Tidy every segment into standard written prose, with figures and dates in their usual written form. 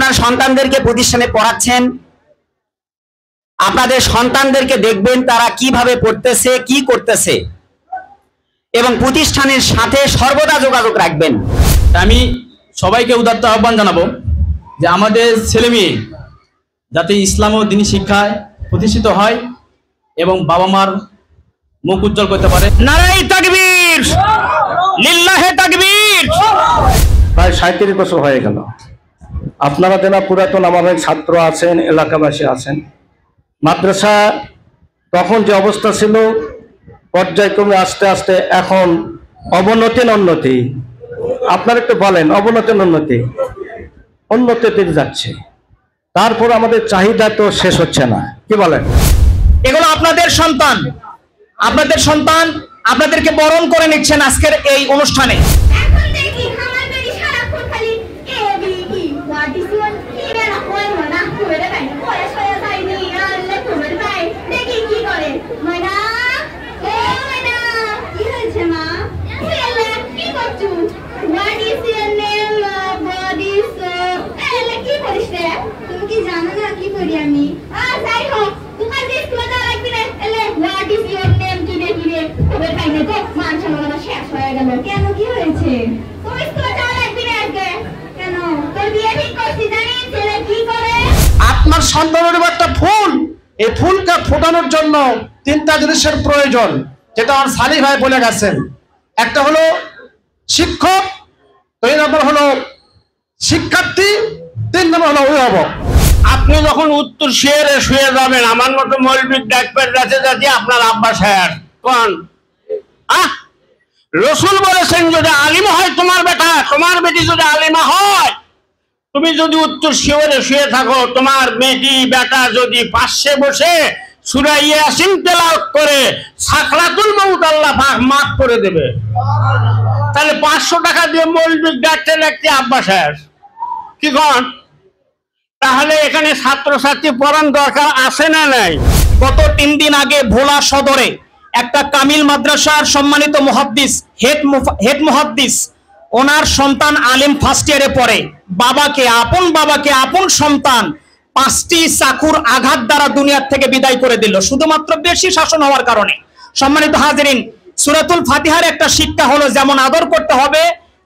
আপনার সন্তানদেরকে প্রতিষ্ঠানে পড়াচ্ছেন, আপনাদের সন্তানদেরকে দেখবেন তারা কিভাবে পড়তেছে, কি করতেছে, এবং প্রতিষ্ঠানের সাথে সর্বদা যোগাযোগ রাখবেন। আমি সবাইকে উদাত্ত আহ্বান জানাবো যে আমাদের ছেলে মেয়ে যাতে ইসলাম ও দ্বীনি শিক্ষায় প্রতিষ্ঠিত হয় এবং বাবা মার মুখ উজ্জ্বল করতে পারে। নারায়ে তাকবীর, লিল্লাহে তাকবীর। প্রায় 37 বছর হয়ে গেল। আপনারা যারা পুরাতন আমাদের ছাত্র আছেন, এলাকাবাসী আছেন, মাদ্রাসা তখন যে অবস্থা ছিল পর্যায়ক্রমে আস্তে আস্তে এখন অবনতি না উন্নতি? আপনারা একটু বলেন, অবনতি না উন্নতি? উন্নতিতে যাচ্ছে। তারপর আমাদের চাহিদা তো শেষ হচ্ছে না, কি বলেন? এগুলো আপনাদের সন্তান, আপনাদের সন্তান আপনাদেরকে বরণ করে নিচ্ছেন আজকের এই অনুষ্ঠানে। আপনার সন্তানের একটা ফুল, এই ফুলকে ফোটানোর জন্য 3টা জিনিসের প্রয়োজন, যেটা আমার সালি ভাই বলে গেছেন। একটা হলো শিক্ষক, 2 নম্বর হলো শিক্ষার্থী, 3 নম্বর হলো অভিভাবক। আপনি যখন উত্তর শেয়ারে শুয়ে যাবেন, আমার মতো মৌলবি ডাকবেন রাতে যাচ্ছি আপনার আব্বা সাহেব কোন রসুল বলেছেন যদি আলিম হয় তোমার বেটা, তোমার বেটি যদি আলিমা হয়, তুমি যদি উত্তর শিওরে শুয়ে থাকো, তোমার বেটি বেটা যদি পাশে বসে সূরা ইয়াসিন তেলাওয়াত করে সাকরাতুল মউত আল্লাহ পাক মাফ করে দেবে। তাহলে 500 টাকা দিয়ে মৌলবি ডাকতে লাগতে আব্বা সাহেব কি কন? তাহলে এখানে ছাত্রছাত্রী পড়ান দরকার আছে না নাই? গত 3 দিন আগে ভোলা সদরে একটা কামিল মাদ্রাসার সম্মানিত মুহাদ্দিস, হেড মুহাদ্দিস, ওনার সন্তান আলিম ফার্স্ট ইয়ারে পড়ে, বাবাকে আপন সন্তান 5টি চাকুর আঘাত দ্বারা দুনিয়ার থেকে বিদায় করে দিল, শুধুমাত্র বেশি শাসন হওয়ার কারণে। সম্মানিত হাজিরিন, সূরাতুল ফাতিহার একটা শিক্ষা হলো যেমন আদর করতে হবে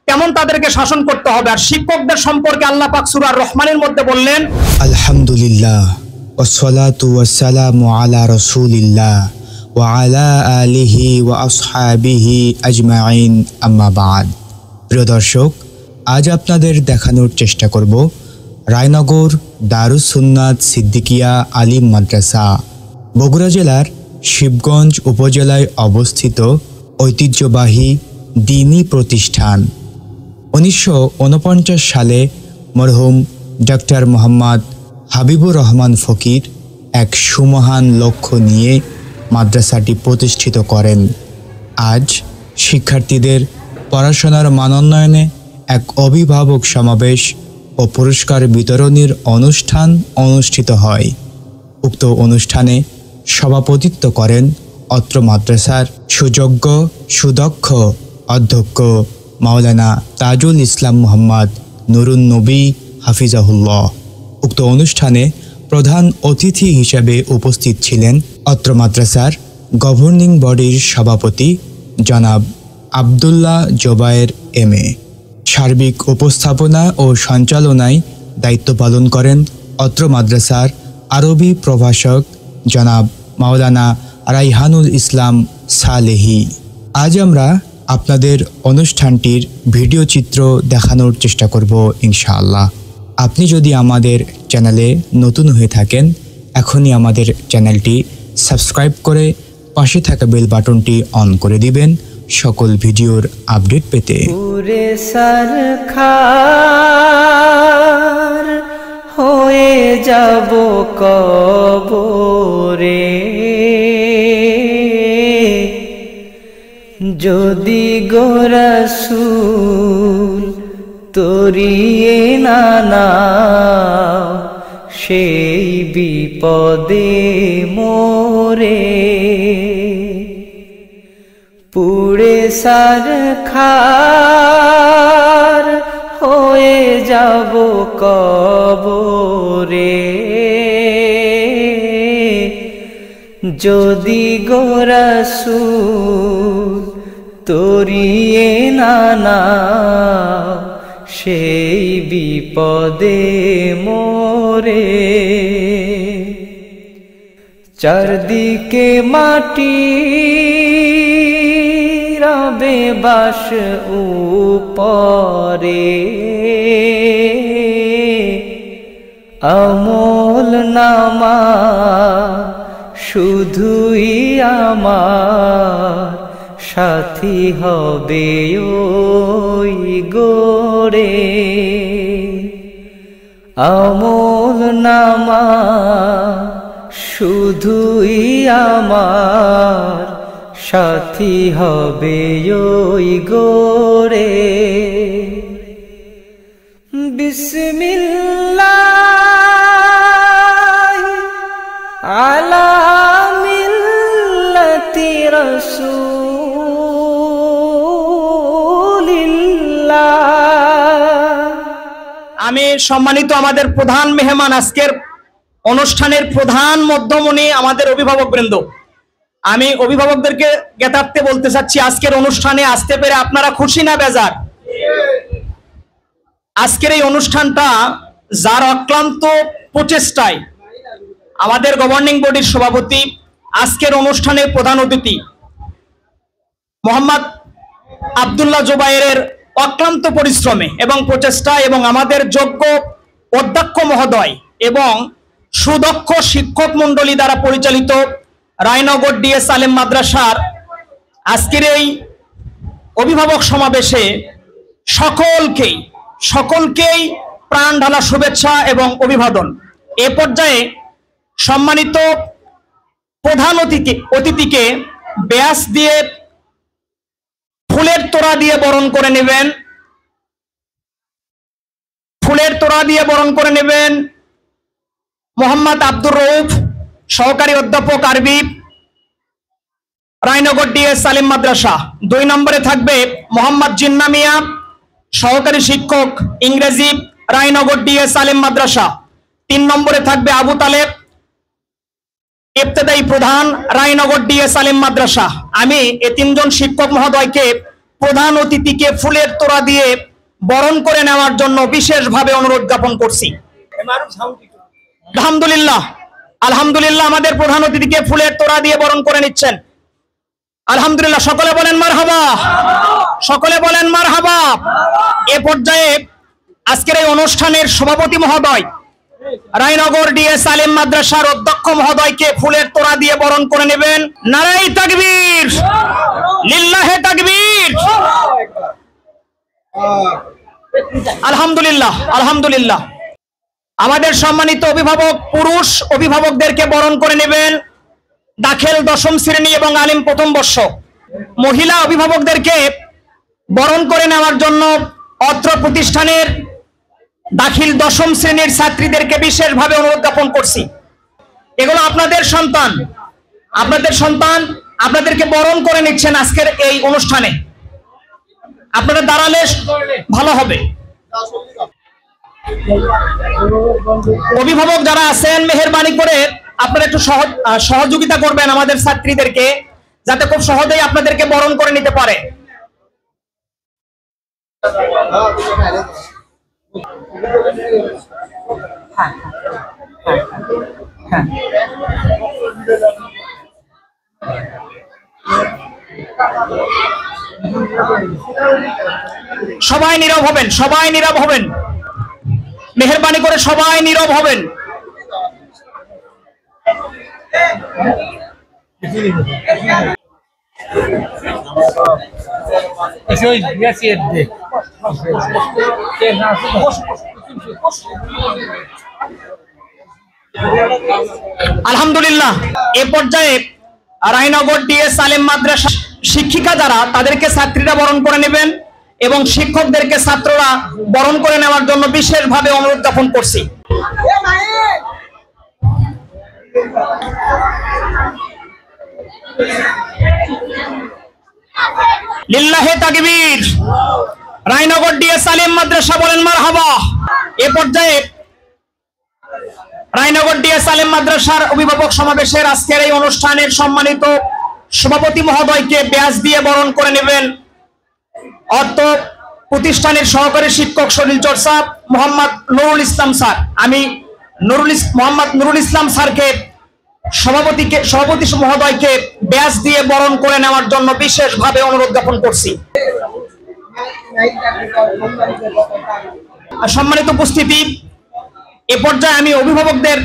তেমন তাদেরকে শাসন করতে হবে। আর শিক্ষকদের সম্পর্কে আল্লাহ পাক সূরা রহমানের মধ্যে বললেন, আলহামদুলিল্লাহ ওয়াসসালাতু ওয়াসসালামু আলা রাসূলিল্লাহ ওয়া আলা আলিহি ওয়া আসহাবিহি আজমাইন, আম্মা বাদ। প্রিয় দর্শক, আজ আপনাদের দেখানোর চেষ্টা করব রায়নগর দারুস সুন্নাত সিদ্দিকিয়া আলিম মাদ্রাসা, বগুড়া জেলার শিবগঞ্জ উপজেলায় অবস্থিত ঐতিহ্যবাহী দ্বীনি প্রতিষ্ঠান। 1949 সালে মরহুম ডক্টর মোহাম্মদ হাবিবুর রহমান ফকির এক সুমহান লক্ষ্য নিয়ে মাদ্রাসাটি প্রতিষ্ঠিত করেন। আজ শিক্ষার্থীদের পড়াশোনার মানোন্নয়নে এক অভিভাবক সমাবেশ ও পুরস্কার বিতরণীর অনুষ্ঠান অনুষ্ঠিত হয়। উক্ত অনুষ্ঠানে সভাপতিত্ব করেন অত্র মাদ্রাসার সুযোগ্য সুদক্ষ অধ্যক্ষ মাওলানা তাজুল ইসলাম মোহাম্মদ নুরুন নবী হাফিজাহুল্লাহ। উক্ত অনুষ্ঠানে প্রধান অতিথি হিসেবে উপস্থিত ছিলেন অত্র মাদ্রাসার গভর্নিং বডির সভাপতি জনাব আব্দুল্লাহ জোবায়ের এমএ। সার্বিক উপস্থাপনা ও সঞ্চালনায় দায়িত্ব পালন করেন অত্র মাদ্রাসার আরবি প্রভাষক জনাব মাওলানা রাইহানুল ইসলাম সালেহি। আজ আমরা আপনাদের অনুষ্ঠানটির ভিডিও চিত্র দেখানোর চেষ্টা করব ইনশাআল্লাহ। আপনি যদি আমাদের চ্যানেলে নতুন হয়ে থাকেন, এখনই আমাদের চ্যানেলটি সাবস্ক্রাইব করে পাশে থাকা বেল বাটনটি অন করে দিবেন সকল ভিডিওর আপডেট পেতে। পুরে সরখার হয়ে যাব কবরে, যদি গো রাসূল তরিয়ে না নাও, সেই বিপদে মোরে পুড়ে সারখার হয়ে যাব কবরে যদি গো রাসূল তরিয়ে না নাও সেই বিপদে মোরে চারদিকে মাটি রবে বাস উপরে আমল নামা শুধুই আমার সাথী হবে ওই গোরে আমল নামা শুধুই আমার সাথী হবে ওই গোরে বিসমিল্লাহ আলা মিল্লাতি রাসূলিল্লাহ। আমি সম্মানিত আমাদের প্রধান মেহমান, আজকের অনুষ্ঠানের প্রধান মধ্যমণি আমাদের অভিভাবক বৃন্দ, আমি অভিভাবকদেরকে জ্ঞাতার্থে বলতে চাচ্ছি, আজকের অনুষ্ঠানে আসতে পেরে আপনারা খুশি না বেজার? আজকের এই অনুষ্ঠানটা যার অক্লান্ত প্রচেষ্টায় আমাদের গভর্নিং বডির সভাপতি, আজকের অনুষ্ঠানের প্রধান অতিথি মোহাম্মদ আব্দুল্লাহ জুবাইরের অক্লান্ত পরিশ্রমে এবং প্রচেষ্টা এবং আমাদের যোগ্য অধ্যক্ষ মহোদয় এবং সুদক্ষ শিক্ষক মন্ডলী দ্বারা পরিচালিত রায়নগর ডিএস আলেম মাদ্রাসার আজকের এই অভিভাবক সমাবেশে সকলকেই প্রাণ ঢালা শুভেচ্ছা এবং অভিবাদন। এ পর্যায়ে সম্মানিত প্রধান অতিথিকে ব্যাস দিয়ে ফুলের তোড়া দিয়ে বরণ করে নেবেন মোহাম্মদ আব্দুর রউফ, সহকারী অধ্যাপক আরবি, রায়নগর ডিএস আলেম মাদ্রাসা। 2 নম্বরে থাকবে মোহাম্মদ জিন্না মিয়া, সহকারী শিক্ষক ইংরেজি, রায়নগর ডিএস আলেম মাদ্রাসা। 3 নম্বরে থাকবে আবু তালেব, ইবতেদায়ী প্রধান, রায়নগর ডিএস আলেম মাদ্রাসা। আমি এই 3 জন শিক্ষক মহোদয়কে প্রধান অতিথিকে ফুলের তোড়া দিয়ে বরণ করে নেওয়ার জন্য বিশেষভাবে অনুরোধ জ্ঞাপন করছি। আলহামদুলিল্লাহ, আলহামদুলিল্লাহ, আমাদের প্রধান অতিথিকে ফুলের তোড়া দিয়ে বরণ করে নিচ্ছেন। আলহামদুলিল্লাহ, সকলে বলেন মারহাবা, সকলে বলেন মারহাবা। এ পর্যায়ে আজকের এই অনুষ্ঠানের সভাপতি মহোদয়, রায়নগর ডিএস আলেম মাদ্রাসার অধ্যক্ষ মহোদয়কে ফুলের তোড়া দিয়ে বরণ করে নেবেন। নারায়ে তাকবীর, লিল্লাহে তাকবীর। আলহামদুলিল্লাহ, আলহামদুলিল্লাহ। আমাদের সম্মানিত অভিভাবক, পুরুষ অভিভাবকদেরকে বরণ করে নেবেন দাখিল 10ম শ্রেণী এবং আলিম 1ম বর্ষ। মহিলা অভিভাবকদেরকে বরণ করে নেওয়ার জন্য অত্র প্রতিষ্ঠানের দাখিল 10ম শ্রেণীর ছাত্রীদেরকে বিশেষভাবে অনুরোধ জ্ঞাপন করছি। এগুলো আপনাদের সন্তান, আপনাদেরকে বরণ করে নিচ্ছেন আজকের এই অনুষ্ঠানে। আপনারা দাঁড়ালে ভালো হবে। অভিভাবক যারা আছেন, মেহেরবানি করে আপনারা একটু সহযোগিতা করবেন আমাদের ছাত্রীদেরকে, যাতে খুব সহজেই আপনাদেরকে বরণ করে নিতে পারে। সবাই নীরব হবেন, সবাই নীরব হবেন, মেহেরবানি করে সবাই নীরব হবেন। আলহামদুলিল্লাহ, এ পর্যায়ে রায়নগর ডিএস আলেম মাদ্রাসা শিক্ষিকা যারা, তাদেরকে ছাত্রীরা বরণ করে নেবেন এবং শিক্ষকদেরকে ছাত্ররা বরণ করে নেওয়ার জন্য বিশেষভাবে অনুরোধ জ্ঞাপন করছি। লিল্লাহে তাকবীর, রায়নগর ডিএস আলিম মাদ্রাসা বলেন মারহাবা। এ পর্যায়ে রায়নগর ডিএস আলিম মাদ্রাসার অভিভাবক সমাবেশের আজকের এই অনুষ্ঠানের সম্মানিত সভাপতি মহোদয়কে ব্যাজ দিয়ে বরণ করে নেবেন অর্থ প্রতিষ্ঠানের সহকারী শিক্ষক শরীর চর্চা মোহাম্মদ নুরুল ইসলাম স্যার। আমি মোহাম্মদ নুরুল ইসলাম স্যারকে সভাপতি মহোদয়কে ব্যাজ দিয়ে বরণ করে নেওয়ার জন্য বিশেষভাবে অনুরোধ জ্ঞাপন করছি। সম্মানিত উপস্থিতি, এ পর্যায়ে আমি অভিভাবকদের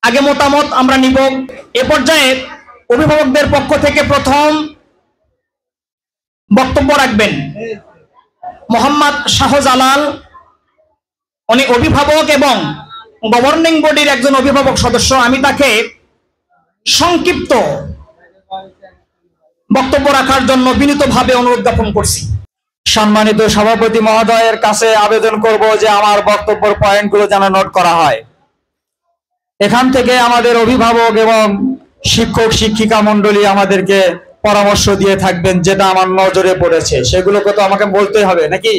আগে মতামত আমরা নিব। এ পর্যায়ে অভিভাবকদের পক্ষ থেকে প্রথম বক্তব্য রাখবেন মোহাম্মদ শাহজালাল। উনি অভিভাবক এবং গভর্নিং বডির একজন অভিভাবক সদস্য। আমি তাকে সংক্ষিপ্ত বক্তব্য রাখার জন্য বিনীতভাবে অনুরোধ জ্ঞাপন করছি। সম্মানিত সভাপতি মহোদয়ের কাছে আবেদন করব যে আমার বক্তব্যের পয়েন্টগুলো যেন নোট করা হয়। এখান থেকে আমাদের অভিভাবক এবং শিক্ষক শিক্ষিকা মণ্ডলী আমাদেরকে পরামর্শ দিয়ে থাকবেন, যেটা আমার নজরে পড়েছে সেগুলোকে তো আমাকে বলতে হবে নাকি?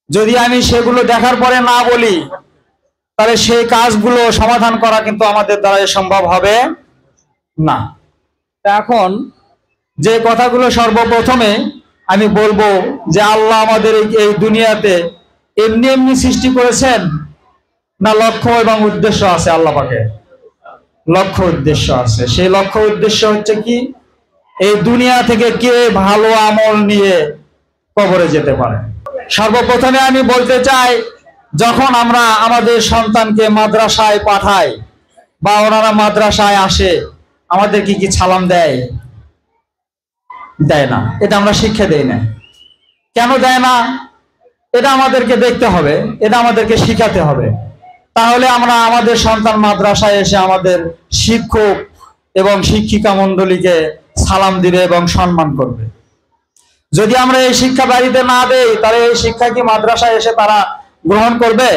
যদি আমি সেগুলো দেখার পরে না বলি তাহলে সেই কাজগুলো সমাধান করা কিন্তু আমাদের দ্বারা সম্ভব হবে না। এখন যে কথাগুলো সর্বপ্রথমে আমি বলবো যে আল্লাহ আমাদের এই দুনিয়াতে এমনি এমনি সৃষ্টি করেছেন না লক্ষ্য এবং উদ্দেশ্য আছে? আল্লাহ পাকের লক্ষ্য উদ্দেশ্য আছে। সেই লক্ষ্য উদ্দেশ্য হচ্ছে কি? এই দুনিয়া থেকে কে ভালো আমল নিয়ে কবরে যেতে পারে। সর্বপ্রথমে আমি বলতে চাই, যখন আমরা আমাদের সন্তানকে মাদ্রাসায় পাঠাই বা ওনারা মাদ্রাসায় আসে, আমাদের কি সালাম দেয়? দেয় না। এটা আমরা শিক্ষা দেই না। কেন দেয় না? এটা আমাদেরকে দেখতে হবে, এটা আমাদেরকে শিখাতে হবে। তাহলে আমরা আমাদের সন্তান মাদ্রাসায় এসে আমাদের শিক্ষক এবং শিক্ষিকা মণ্ডলীকে সালাম দিবে এবং সম্মান করবে। যদি আমরা এই শিক্ষা বাড়িতে না দেই তাহলে এই শিক্ষা কি মাদ্রাসায় এসে তারা গ্রহণ করবে?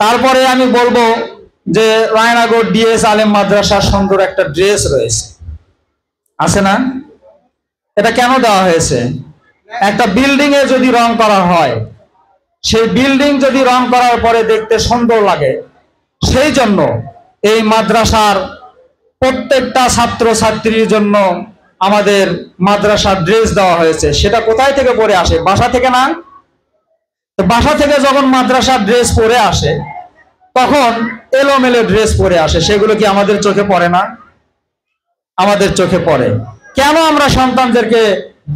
তারপরে আমি বলবো যে রায়নগর ডিএস আলিম মাদ্রাসার সুন্দর একটা ড্রেস রয়েছে, আছে না? এটা কেন দেওয়া হয়েছে? একটা বিল্ডিং এ যদি রং করা হয়, সেই বিল্ডিং যদি রং করার পরে দেখতে সুন্দর লাগে, সেই জন্য এই মাদ্রাসার প্রত্যেকটা ছাত্র ছাত্রীর জন্য আমাদের মাদ্রাসার ড্রেস দেওয়া হয়েছে। সেটা কোথায় থেকে পরে আসে? বাসা থেকে না? তো বাসা থেকে যখন মাদ্রাসার ড্রেস পরে আসে তখন এলোমেলো ড্রেস পরে আসে, সেগুলো কি আমাদের চোখে পড়ে না? আমাদের চোখে পড়ে। কেন আমরা সন্তানদেরকে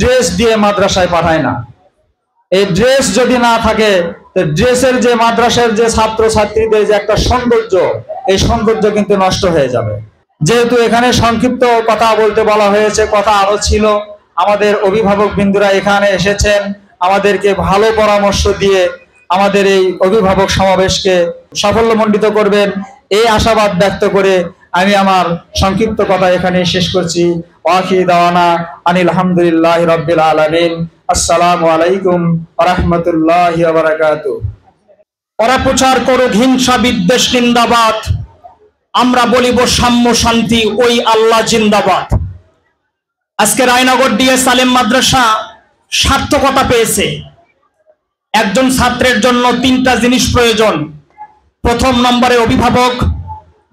ড্রেস দিয়ে মাদ্রাসায় পাঠাই না? এই ড্রেস যদি না থাকে, ড্রেসের যে মাদ্রাসার যে ছাত্র ছাত্রীদের যে একটা সৌন্দর্য, এই সৌন্দর্য কিন্তু নষ্ট হয়ে যাবে। যেহেতু এখানে সংক্ষিপ্ত কথা বলতে বলা হয়েছে, কথা আরো ছিল, আমাদের অভিভাবক বিন্দুরা এখানে এসেছেন আমাদেরকে ভালো পরামর্শ দিয়ে আমাদের এই অভিভাবক সমাবেশকে সাফল্যমণ্ডিত করবেন, এই আশাবাদ ব্যক্ত করে আমি আমার সংক্ষিপ্ত কথা এখানে শেষ করছি। ওয়াখির দাওয়ানা আনিল হামদুলিল্লাহি রাব্বিল আলামিন। আসসালামু আলাইকুম ওয়া রাহমাতুল্লাহি ওয়া বারাকাতুহু। ওরা প্রচার করুক হিংসা বিদ্বেষ নিন্দাবাদ, আমরা বলিব সাম্য শান্তি, ওই আল্লাহ জিন্দাবাদ। আজকে রায়নগর ডিএস আলিম মাদ্রাসা সার্থকতা পেয়েছে। একজন ছাত্রের জন্য তিনটা জিনিস প্রয়োজন। প্রথম নম্বরে অভিভাবক,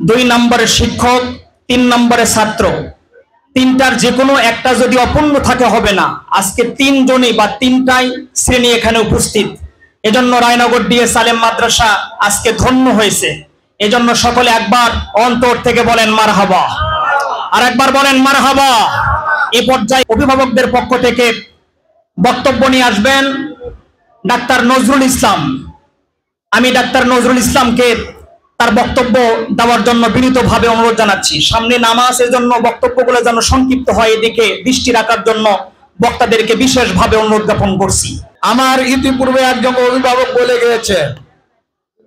2 নম্বরে শিক্ষক, 3 নম্বরে ছাত্র। তিনটার যে কোনো একটা যদি অপূর্ণ থাকে হবে না। আজকে 3 জনই বা 3টাই শ্রেণী এখানে উপস্থিত। এজন্য রায়নগর ডিএস আলিম মাদ্রাসা আজকে ধন্য হয়েছে। এজন্য সকলে একবার অন্তর থেকে বলেন মারহাবা, আর একবার বলেন মারহাবা। এই পর্যায়ে অভিভাবকদের পক্ষ থেকে বক্তব্য নিয়ে আসবেন ডাক্তার নজরুল ইসলাম। আমি ডাক্তার নজরুল ইসলামকে তার বক্তব্য দেওয়ার জন্য বিনীতভাবে অনুরোধ জানাচ্ছি। সামনে নামাজ, এজন্য বক্তব্যগুলো যেন সংক্ষিপ্ত হয়, এদিকে দৃষ্টি রাখার জন্য বক্তাদেরকে বিশেষভাবে অনুরোধ জ্ঞাপন করছি। আমার ইতিপূর্বে একজন অভিভাবক বলে গিয়েছে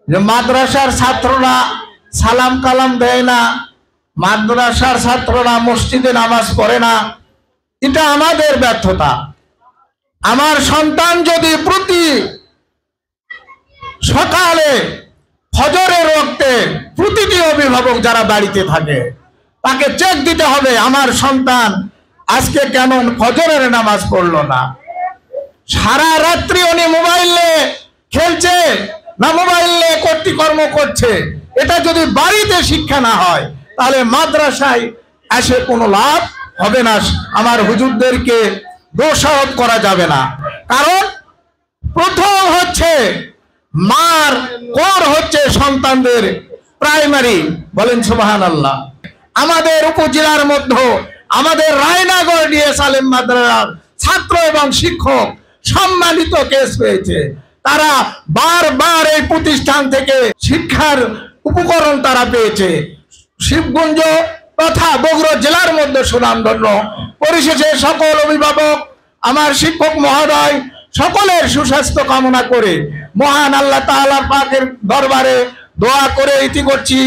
যে মাদ্রাসার ছাত্ররা সালাম কালাম দেয় না, মাদ্রাসার ছাত্ররা মসজিদে নামাজ পড়ে না। এটা আমাদের ব্যর্থতা। আমার সন্তান যদি প্রতি সকালে ফজরের ওয়াক্তে প্রতিটি অভিভাবক যারা বাড়িতে থাকে তাকে চেক দিতে হবে আমার সন্তান আজকে কেন ফজরের নামাজ পড়লো না? সারা রাত্রি উনি মোবাইলে খেলছে না মোবাইলে কর্তৃকর্ম করছে? এটা যদি বাড়িতে শিক্ষা না হয় তাহলে মাদ্রাসায় এসে কোনো লাভ হবে না। আমার হুজুরদেরকে দোষারোপ করা যাবে না, কারণ প্রথম হচ্ছে মার কোর হচ্ছে সন্তানদের প্রাইমারি। বলেন সুবহানাল্লাহ। আমাদের উপজেলার মধ্যে আমাদের রায়নগর ডিএস আলেম মাদ্রাসার ছাত্র এবং শিক্ষক সম্মানিত কেস পেয়েছে। তারা বারবার এই প্রতিষ্ঠান থেকে শিক্ষার উপকরণ তারা পেয়েছে। শিবগঞ্জ তথা বগুড়া জেলার মধ্যে সুনামধন্য। পরিশেষে সকল অভিভাবক, আমার শিক্ষক মহোদয় সকলের সুস্বাস্থ্য কামনা করে মহান আল্লাহ তাআলা পাকের দরবারে দোয়া করে ইতি করছি।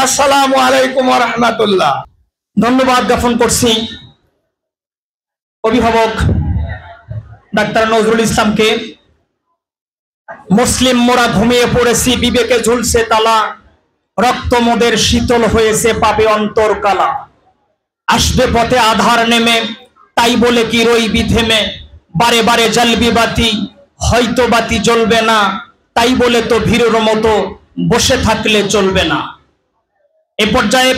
আসসালামু আলাইকুম ওয়া রাহমাতুল্লাহ। ধন্যবাদ জ্ঞাপন করছি অভিভাবক ডাক্তার নজরুল ইসলামকে। মুসলিম মোরা ঘুমিয়ে পড়েছি, বিবেকে ঝুলছে তালা, রক্ত মোদের শীতল হয়েছে, পাবে অন্তর কালা। আসবে পথে আধার নেমে, তাই বলে কি রইবি থেমে, বারে বারে জ্বালবি বাতি, হয়তো বাতি জ্বলবে না, তাই বলে তো ভীরের মতো বসে থাকলে চলবে না। এ পর্যায়ে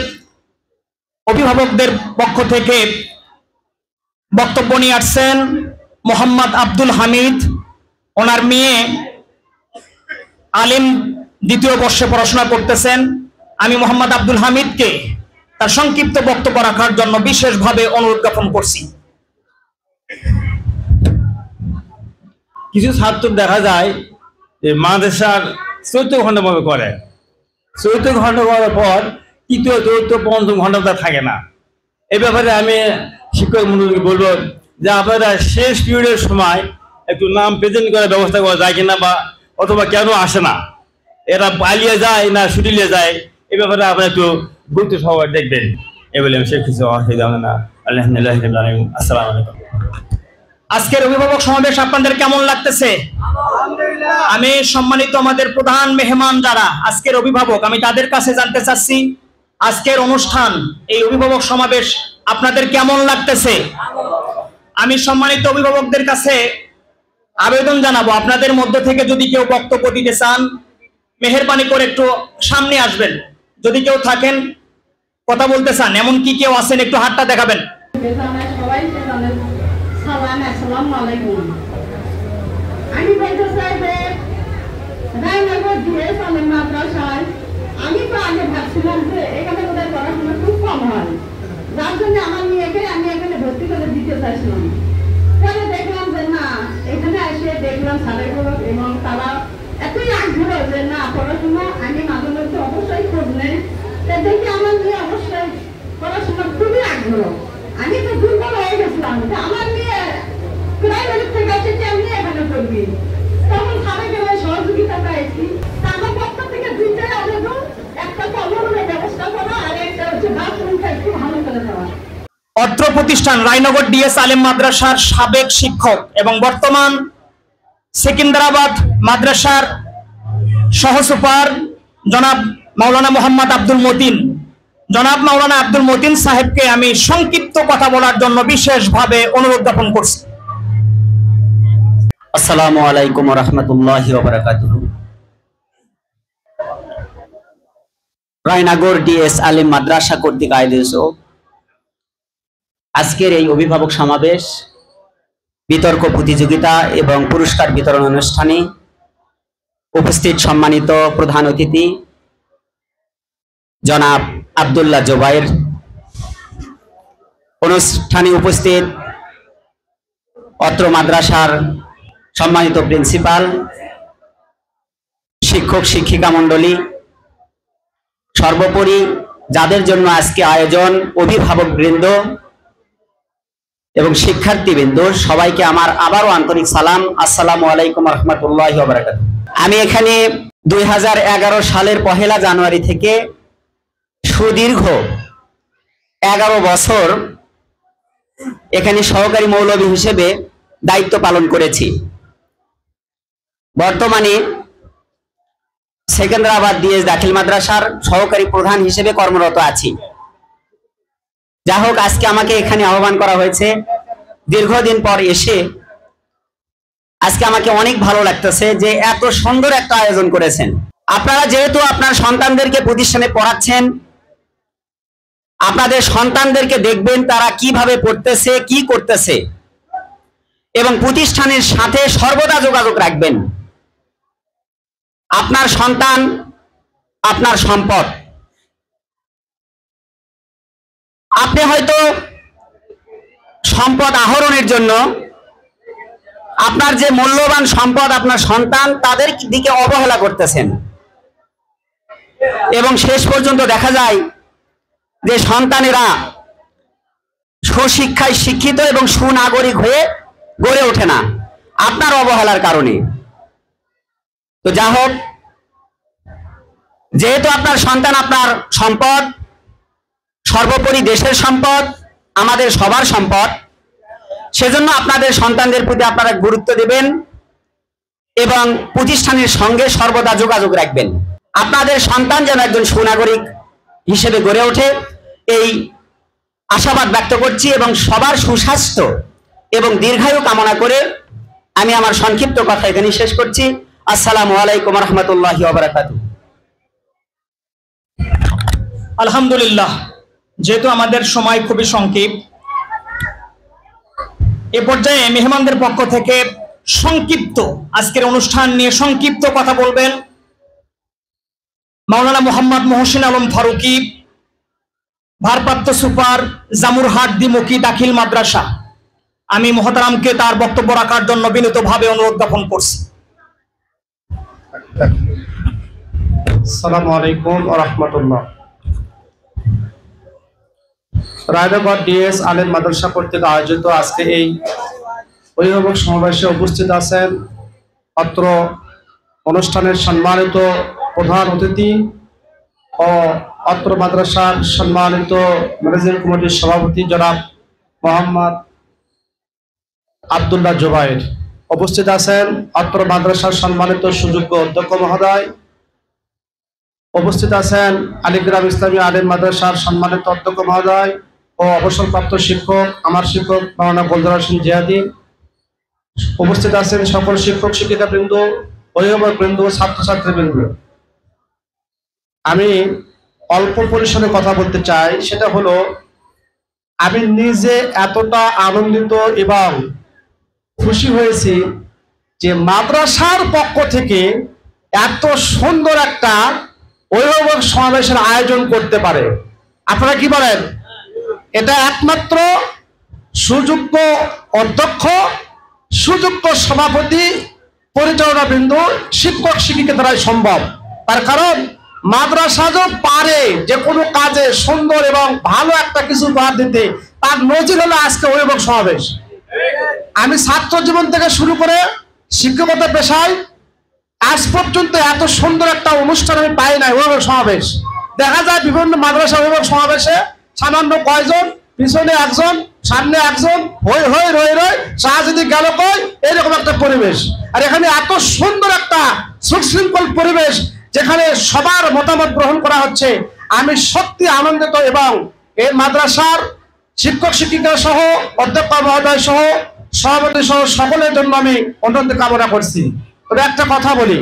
অভিভাবকদের পক্ষ থেকে বক্তব্য নিয়ে আসছেন মোহাম্মদ আব্দুল হামিদ। ওনার মেয়ে আলিম দ্বিতীয় বর্ষে পড়াশোনা করতেছেন। আমি মোহাম্মদ আব্দুল হামিদকে তার সংক্ষিপ্ত বক্তব্য রাখার জন্য বিশেষভাবে অনুরোধ জ্ঞাপন করছি। কিছু ছাত্র দেখা যায় যে মাদ্রাসার 14 ঘন্টা ভাবে করে, 14 ঘন্টা করার পর তৃতীয় চতুর্থ পঞ্চম ঘন্টা তার থাকে না। এ ব্যাপারে আমি শিক্ষক মন্ডলীকে বলবো যে আপনারা শেষ পিরিয়ডের সময় একটু নাম প্রেজেন্ট করার ব্যবস্থা করা যায় কিনা, বা অথবা কেন আসে না, এরা পালিয়ে যায় না ছুটিয়ে যায়, এ ব্যাপারে আপনারা একটু গুরুত্ব সহকারে দেখবেন। এ বলে আমি শেষ কিছু অসুবিধা হবে না। আলহামদুলিল্লাহ। আসসালামু আলাইকুম। আজকের অভিভাবক সমাবেশ আপনাদের কেমন লাগতেছে? আমি সম্মানিত আমাদের প্রধান মেহমান যারা আজকের অভিভাবক, আমি তাদের কাছে জানতে চাচ্ছি আজকের অনুষ্ঠান, এই অভিভাবক সমাবেশ আপনাদের কেমন লাগতেছে? আমি সম্মানিত অভিভাবকদের কাছে আবেদন জানাবো, আপনাদের মধ্য থেকে যদি কেউ বক্তব্য দিতে চান মেহেরবানি করে একটু সামনে আসবেন। যদি কেউ থাকেন কথা বলতে চান, এমন কি কেউ আছেন, একটু হাতটা দেখাবেন। আমি বলতে চাই যে রায়নগর ডিএস আলেম মাদ্রাসায় আমি তো আগে ভাবছিলাম যে এখানে বোধহয় পড়াশোনা খুব কম হয়, যার জন্য আমার মেয়েকে আমি এখানে ভর্তি করে দিতে চাইছিলাম। পরে দেখলাম যে না, এখানে এসে দেখলাম ছাত্রগুলো এবং তারা এতই আগ্রহ যে না পড়াশোনা, আমি মাঝে মধ্যে অবশ্যই খোঁজ নেই, দেখি আমার মেয়ে অবশ্যই পড়াশোনা খুবই আগ্রহ। আমি তো দুর্বল হয়ে গেছিলাম যে আমার মেয়ে প্রাইমারি থেকে এসেছে, আমি এখানে পড়বি। তখন ছাত্রগুলো সহযোগিতা পাইছি। আমার পক্ষ থেকে দুইটাই আবেদন, একটা কলমের ব্যবস্থা করা আর একটা হচ্ছে বাথরুমটা একটু ভালো করে দেওয়া। অত্র প্রতিষ্ঠান রায়নগর ডিএস আলেম মাদ্রাসার সাবেক শিক্ষক এবং বর্তমান সেকেন্দ্রাবাদ মাদ্রাসার সহসুপার জনাব মাওলানা মোহাম্মদ আব্দুল মতিন, জনাব মাওলানা আব্দুল মতিন সাহেবকে আমি সংক্ষিপ্ত কথা বলার জন্য বিশেষভাবে অনুরোধ জ্ঞাপন করছি। আসসালামু আলাইকুম ওয়া রাহমাতুল্লাহি ওয়া বারাকাতুহু। রায়নগর ডিএস আলেম মাদ্রাসা কর্তৃক আয়োজিত আজকের এই অভিভাবক সমাবেশ, বিতর্ক প্রতিযোগিতা এবং পুরস্কার বিতরণ অনুষ্ঠানে উপস্থিত সম্মানিত প্রধান অতিথি জনাব আব্দুল্লাহ জোবায়ের, অনুষ্ঠানে উপস্থিত অত্র মাদ্রাসার সম্মানিত প্রিন্সিপাল, শিক্ষক শিক্ষিকা মণ্ডলী, সর্বোপরি যাদের জন্য আজকে আয়োজন, অভিভাবক বৃন্দ এবং শিক্ষার্থীবৃন্দ, সবাইকে আমার আবারও আন্তরিক সালাম। আসসালামু আলাইকুম ওয়া রাহমাতুল্লাহি ওয়া বারাকাতুহু। আমি এখানে 2011 সালের 1 জানুয়ারি থেকে সুদীর্ঘ 11 বছর এখানে সহকারী মৌলভী হিসেবে দায়িত্ব পালন করেছি। বর্তমানে সেকেন্দ্রাবাদ ডিএস দাখিল মাদ্রাসার সহকারী প্রধান হিসেবে কর্মরত আছি। যা হোক, আজকে আমাকে এখানে আহ্বান করা হয়েছে দীর্ঘদিন পর এসে। আজকে আমাকে অনেক ভালো লাগতেছে যে এত সুন্দর একটা আয়োজন করেছেন আপনারা। যেহেতু আপনার সন্তানদেরকে প্রতিষ্ঠানে পড়াচ্ছেন, আপনাদের সন্তানদেরকে দেখবেন তারা কিভাবে পড়তেছে, কি করতেছে, এবং প্রতিষ্ঠানের সাথে সর্বদা যোগাযোগ রাখবেন। আপনার সন্তান আপনার সম্পদ। আপনি হয়তো সম্পদ আহরণের জন্য আপনার যে মূল্যবান সম্পদ আপনার সন্তান, তাদের দিকে অবহেলা করতেছেন, এবং শেষ পর্যন্ত দেখা যায় যে সন্তানেরা সুশিক্ষায় শিক্ষিত এবং সুনাগরিক হয়ে গড়ে ওঠে না আপনার অবহেলার কারণে। তো যা হোক, যেহেতু আপনার সন্তান আপনার সম্পদ, সর্বোপরি দেশের সম্পদ, আমাদের সবার সম্পদ, সেজন্য আপনাদের সন্তানদের প্রতি আপনারা গুরুত্ব দেবেন এবং প্রতিষ্ঠানের সঙ্গে সর্বদা যোগাযোগ রাখবেন। আপনাদের সন্তান যেন একজন সুনাগরিক হিসেবে গড়ে ওঠে, এই আশাবাদ ব্যক্ত করছি এবং সবার সুস্বাস্থ্য এবং দীর্ঘায়ু কামনা করে আমি আমার সংক্ষিপ্ত কথা এখানে শেষ করছি। আসসালামু আলাইকুম ওয়া রাহমাতুল্লাহি ওয়া বারাকাতুহু। আলহামদুলিল্লাহ, যেহেতু আমাদের সময় খুবই সংক্ষিপ্ত, এ পর্যায়ে মেহমানদের পক্ষ থেকে সংক্ষিপ্ত আজকের অনুষ্ঠান নিয়ে সংক্ষিপ্ত কথা বলবেন মাওলানা মোহাম্মদ মহসিন আলম ফারুকি, ভারপ্রাপ্ত সুপার জামুরহাট দ্বিমুখী দাখিল মাদ্রাসা। আমি মহতারামকে তার বক্তব্য রাখার জন্য বিনীতভাবে অনুরোধ জ্ঞাপন করছি। আসসালামু আলাইকুম ওয়া রাহমাতুল্লাহ। রায়নগর ডিএস আলেম মাদ্রাসা কর্তৃক আয়োজিত আজকে এই অভিভাবক সমাবেশে উপস্থিত আছেন অত্র অনুষ্ঠানের সম্মানিত প্রধান অতিথি ও অত্র মাদ্রাসার সম্মানিত ম্যানেজিং কমিটির সভাপতি জনাব মোহাম্মদ আব্দুল্লাহ জুবাইর। উপস্থিত আছেন অত্র মাদ্রাসার সম্মানিত সুযোগ্য অধ্যক্ষ মহোদয়। উপস্থিত আছেন আলিগ্রাম ইসলামী আলেম মাদ্রাসার সম্মানিত অধ্যক্ষ মহোদয় ও অবসরপ্রাপ্ত শিক্ষক, আমার শিক্ষক মাওলানা গোলজার হোসেন জিহাদি। উপস্থিত আছেন সকল শিক্ষক শিক্ষিকা বৃন্দ, অভিভাবক বৃন্দ, ছাত্রছাত্রী বৃন্দ। আমি অল্প পরিসরে কথা বলতে চাই, সেটা হলো আমি নিজে এতটা আনন্দিত এবং খুশি হয়েছি যে মাদ্রাসার পক্ষ থেকে এত সুন্দর একটা অভিভাবক সমাবেশের আয়োজন করতে পারে। আপনারা কি বলেন? এটা একমাত্র সুযোগ্য অধ্যক্ষ, সুযোগ্য সভাপতি, পরিচালনা বিন্দু, শিক্ষক শিক্ষিকা দ্বারাই সম্ভব। তার কারণ মাদ্রাসা যে পারে যে কোনো কাজে সুন্দর এবং ভালো একটা কিছু উপহার দিতে, তার নজির হলো আজকে অভিভাবক সমাবেশ। আমি ছাত্র জীবন থেকে শুরু করে শিক্ষকতা পেশায় আজ পর্যন্ত এত সুন্দর একটা অনুষ্ঠান আমি পাই নাই। অভিভাবক সমাবেশ দেখা যায় বিভিন্ন মাদ্রাসা অভিভাবক সমাবেশে সামান্য কয়জন, পিছনে একজন, সামনে একজন, হই হই রই রই, শাহজাদি গেল কই, এরকম একটা পরিবেশ। আর এখানে এত সুন্দর একটা সুশৃঙ্খল পরিবেশ যেখানে সবার মতামত গ্রহণ করা হচ্ছে। আমি সত্যি আনন্দিত এবং এই মাদ্রাসার শিক্ষক শিক্ষিকা সহ, অধ্যক্ষ মহোদয় সহ, সভাপতি সহ সকলের জন্য আমি অত্যন্ত কামনা করছি। তবে একটা কথা বলি,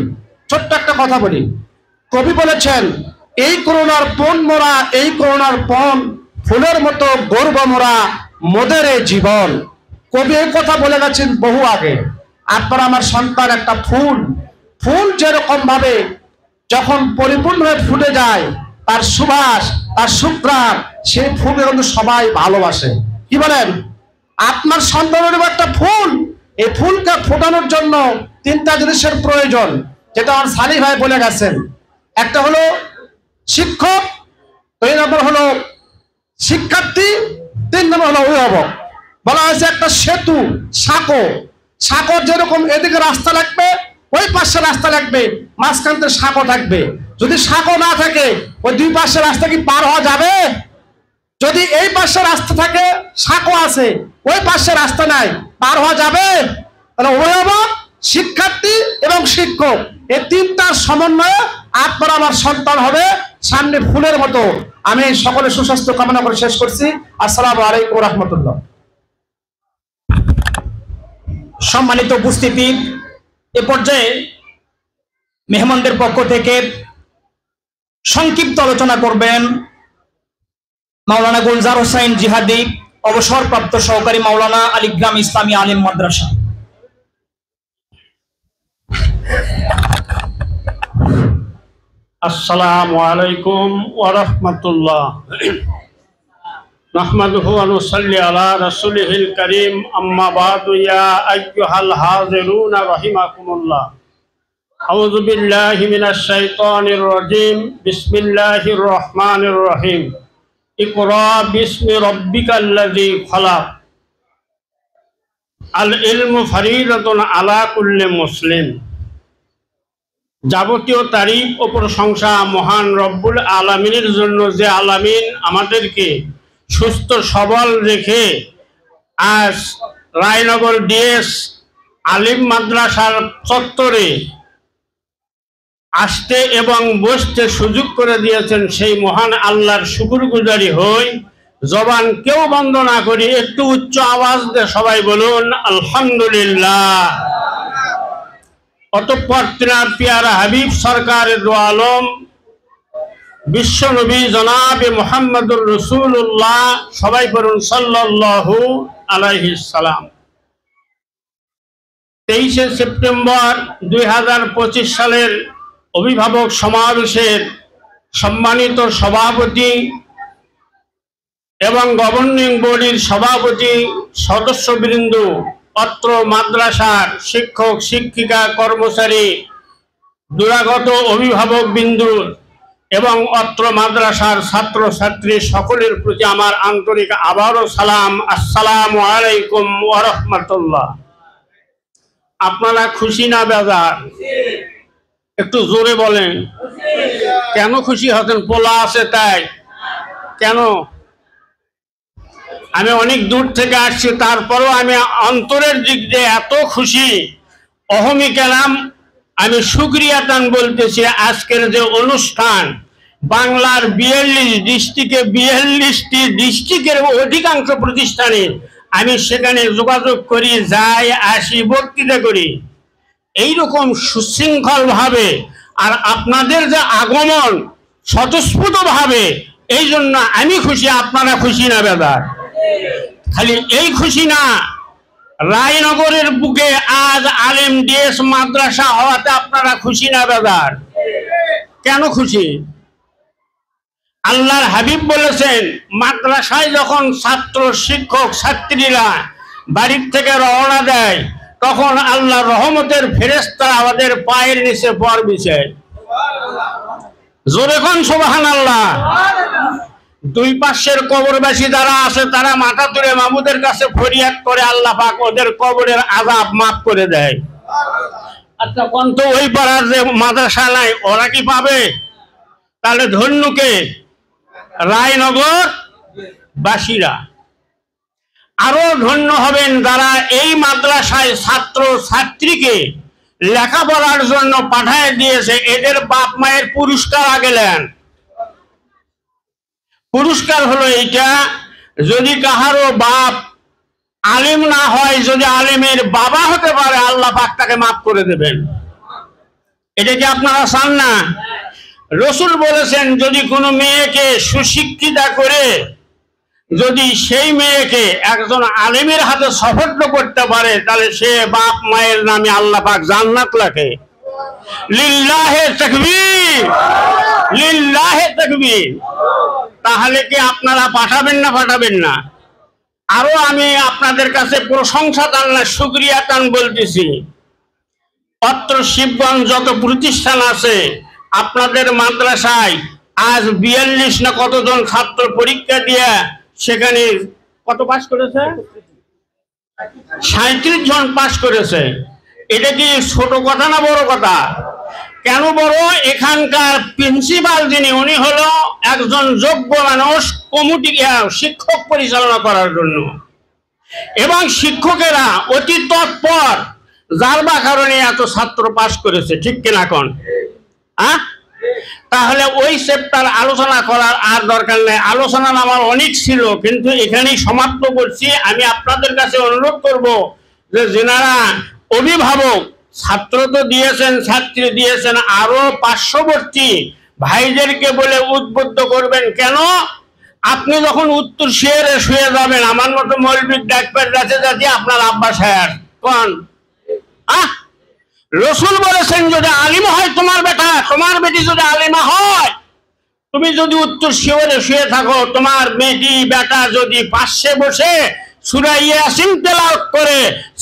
ছোট্ট একটা কথা বলি। কবি বলেছেন, এই করুণার পণ মোরা, এই করুণার পণ, ফুলের মতো গর্ব মোরা, মোদের জীবন। কবি এই কথা বলে গেছেন বহু আগে। আপনার আমার সন্তান একটা ফুল, ফুল যেরকম ভাবে যখন পরিপূর্ণ হয়ে ফুটে যায়, তার সুবাস, তার সুঘ্রাণ, সেই ফুল কিন্তু সবাই ভালোবাসে। কি বলেন? আপনার সন্তানের একটা ফুল, এই ফুলকে ফোটানোর জন্য তিনটা জিনিসের প্রয়োজন, যেটা আমার সালি ভাই বলে গেছেন। একটা হলো শিক্ষক, দুই নম্বর হলো শিক্ষার্থী, তিন নম্বর হলো অভিভাবক। বলা হয়েছে একটা সেতু, সাঁকো, সাঁকোর যেরকম এদিকে রাস্তা লাগবে, ওই পাশে রাস্তা লাগবে, মাঝখানতে সাঁকো থাকবে। যদি সাঁকো না থাকে, ওই দুই পাশে রাস্তা কি পার হওয়া যাবে? যদি এই পাশে রাস্তা থাকে, সাঁকো আছে, ওই পাশে রাস্তা নাই, পার হওয়া যাবে? তাহলে অভিভাবক, শিক্ষার্থী এবং শিক্ষক, এই তিনটার সমন্বয়ে আপনার আমার সন্তান হবে সামনে ফুলের মতো। আমি সকলের সুস্বাস্থ্য কামনা করে শেষ করছি। আসসালামু আলাইকুম রহমতুল্লাহ। সম্মানিত উপস্থিতি, এ পর্যায়ে মেহমানদের পক্ষ থেকে সংক্ষিপ্ত আলোচনা করবেন মাওলানা গুলজার হোসাইন জিহাদি, অবসরপ্রাপ্ত সহকারী মাওলানা আলীগ্রাম ইসলামী আলিম মাদ্রাসা। আসসালামু আলাইকুম ওয়া রাহমাতুল্লাহ। নাহমাদুহু ওয়া নুসাল্লি আলা রাসূলিহিল কারীম, আম্মা বা'দু, ইয়া আইয়ুহাল হাযিরুনা রাহিমাকুমুল্লাহ। আউযু বিল্লাহি মিনাশ শাইতানির রাজীম। বিসমিল্লাহির রহমানির রহিম। ইকরা বিসমি রাব্বিকাল্লাযী খালাক। আল ইলমু ফরিদাতুন আলা কুল্লি মুসলিম। যাবতীয় তারিফ ও প্রশংসা মহান রব্বুল আলামিনের জন্য, যে আলামিন আমাদেরকে সুস্থ সবল রেখে আজ রায়নগর ডিএস আলিম মাদ্রাসার চত্বরে আসতে এবং বসতে সুযোগ করে দিয়েছেন। সেই মহান আল্লাহর শুকরগুজারি হই। জবান কেউ বন্ধ না করি, একটু উচ্চ আওয়াজ দিয়ে সবাই বলুন আলহামদুলিল্লাহ। অতঃপর তিনার পিয়ারা হাবিব সরকারের দো আলম বিশ্ব নবী জনাবে মুহাম্মদুর রাসূলুল্লাহ, সবাই বলুন সাল্লাল্লাহু আলাইহি সাল্লাম। 23শে সেপ্টেম্বর 2025 সালের অভিভাবক সমাবেশের সম্মানিত সভাপতি এবং গভর্নিং বডির সভাপতি, সদস্যবৃন্দ, অত্র মাদ্রাসার শিক্ষক শিক্ষিকা কর্মচারী, দুরাগত অভিভাবক বিন্দু এবং অত্র মাদ্রাসার ছাত্র ছাত্রী সকলের প্রতি আমার আন্তরিক আবারও সালাম। আসসালামু আলাইকুম ওয়া রাহমাতুল্লাহ। আপনারা খুশি না বেজার? একটু জোরে বলেন। কেন খুশি হতেন? পোলা আছে তাই? কেন? আমি অনেক দূর থেকে আসছি, তারপরও আমি অন্তরের দিক দিয়ে এত খুশি, অহমি কেলাম আমি শুকরিয়াতান বলতেছি। আজকের যে অনুষ্ঠান, বাংলার 42 ডিস্ট্রিক্টে 42টি ডিস্ট্রিক্টের অধিকাংশ প্রতিষ্ঠানে আমি সেখানে যোগাযোগ করি, যাই আসি, বক্তৃতা করি এইরকম সুশৃঙ্খল ভাবে। আর আপনাদের যে আগমন স্বতঃস্ফূর্ত ভাবে, এই জন্য আমি খুশি। আপনারা খুশি না বেদার? খালি এই খুশি না, রায়নগরের বুকে আজ আলেম ডিএস মাদ্রাসা হওয়াতে আপনারা খুশি না বেদার? কেন খুশি? আল্লাহর হাবিব বলেছেন, মাদ্রাসায় যখন ছাত্র শিক্ষক ছাত্রীরা বাড়ির থেকে রওনা দেয়, তখন আল্লাহর রহমতের ফেরেশতা আমাদের পায়ের নিচে পর বিছায়। জোরে কোন সুবহানাল্লাহ। দুই পাশের কবরবাসী যারা আছে, তারা মাথা তুলে মাহবুদের কাছে ফরিয়াদ করে, আল্লাহ পাক ওদের কবরের আযাব মাফ করে দেয়। আচ্ছা, কোন তো ওই পাড়ার যে মাদ্রাসা নাই, ওরা কি পাবে? তাহলে ধন্যকে রায়নগর বাসীরা। আরো ধন্য হবেন যারা এই মাদ্রাসায় ছাত্র ছাত্রীকে লেখাপড়ার জন্য পাঠায় দিয়েছে। এদের বাপ মায়ের পুরস্কার আগে নেন। পুরস্কার হলো এইটা, যদি কাহারও বাপ আলিম না হয়, যদি আলিমের বাবা হতে পারে, আল্লাহ পাক তাকে মাফ করে দেবেন। এটা কি আপনারা চান না? রসুল বলেছেন, যদি কোনো মেয়েকে সুশিক্ষিতা করে যদি সেই মেয়েকে একজন আলিমের হাতে সুপুর্দ করতে পারে, তাহলে সে বাপ মায়ের নামে আল্লাহ পাক জান্নাত লেখে। লিল্লাহে তাকবীর, লিল্লাহে তাকবীর। তাহলে কি আপনারা পাঠাবেন না পাঠাবেন না? আরো আমি আপনাদের কাছে প্রশংসা টান না শুকরিয়া টান বলতেছি। অত্র শিবগঞ্জ যত প্রতিষ্ঠান আছে, আপনাদের মাদ্রাসায় আজ 42 না কতজন ছাত্র পরীক্ষা দিয়ে সেখানে কত পাস করেছে? 37 জন পাস করেছে। এটা কি ছোট কথা না বড় কথা? কেন বড়? এখানকার প্রিন্সিপাল যিনি, উনি হলো একজন যোগ্য মানুষ কমিটি শিক্ষক পরিচালনা করার জন্য, এবং শিক্ষকেরা অতি তৎপর, যার বা কারণে এত ছাত্র পাস করেছে। ঠিক কিনা কোন? তাহলে ওই চ্যাপ্টার আলোচনা করার আর দরকার নেই। আলোচনা আমার অনেক ছিল, কিন্তু এখানেই সমাপ্ত করছি। আমি আপনাদের কাছে অনুরোধ করব যে যেনারা অভিভাবক, ছাত্র তো দিয়েছেন, ছাত্রী দিয়েছেন, আরো পার্শ্ববর্তী ভাইদেরকে বলে উদ্বুদ্ধ করবেন। কেন? আপনি যখন উত্তর শেয়ারে শুয়ে যাবেন, আমার মতো মৌলবীর ডাকপের রাতে যাতে আপনার আব্বা সাহেব কোন রসুল বলেছেন যদি আলিম হয় তোমার বেটা, তোমার বেটি যদি আলিমা হয়, তুমি যদি উত্তর শিওরে শুয়ে থাকো, তোমার বেটি বেটা যদি পাশে বসে সূরা ইয়াসিন তেলাওয়াত করে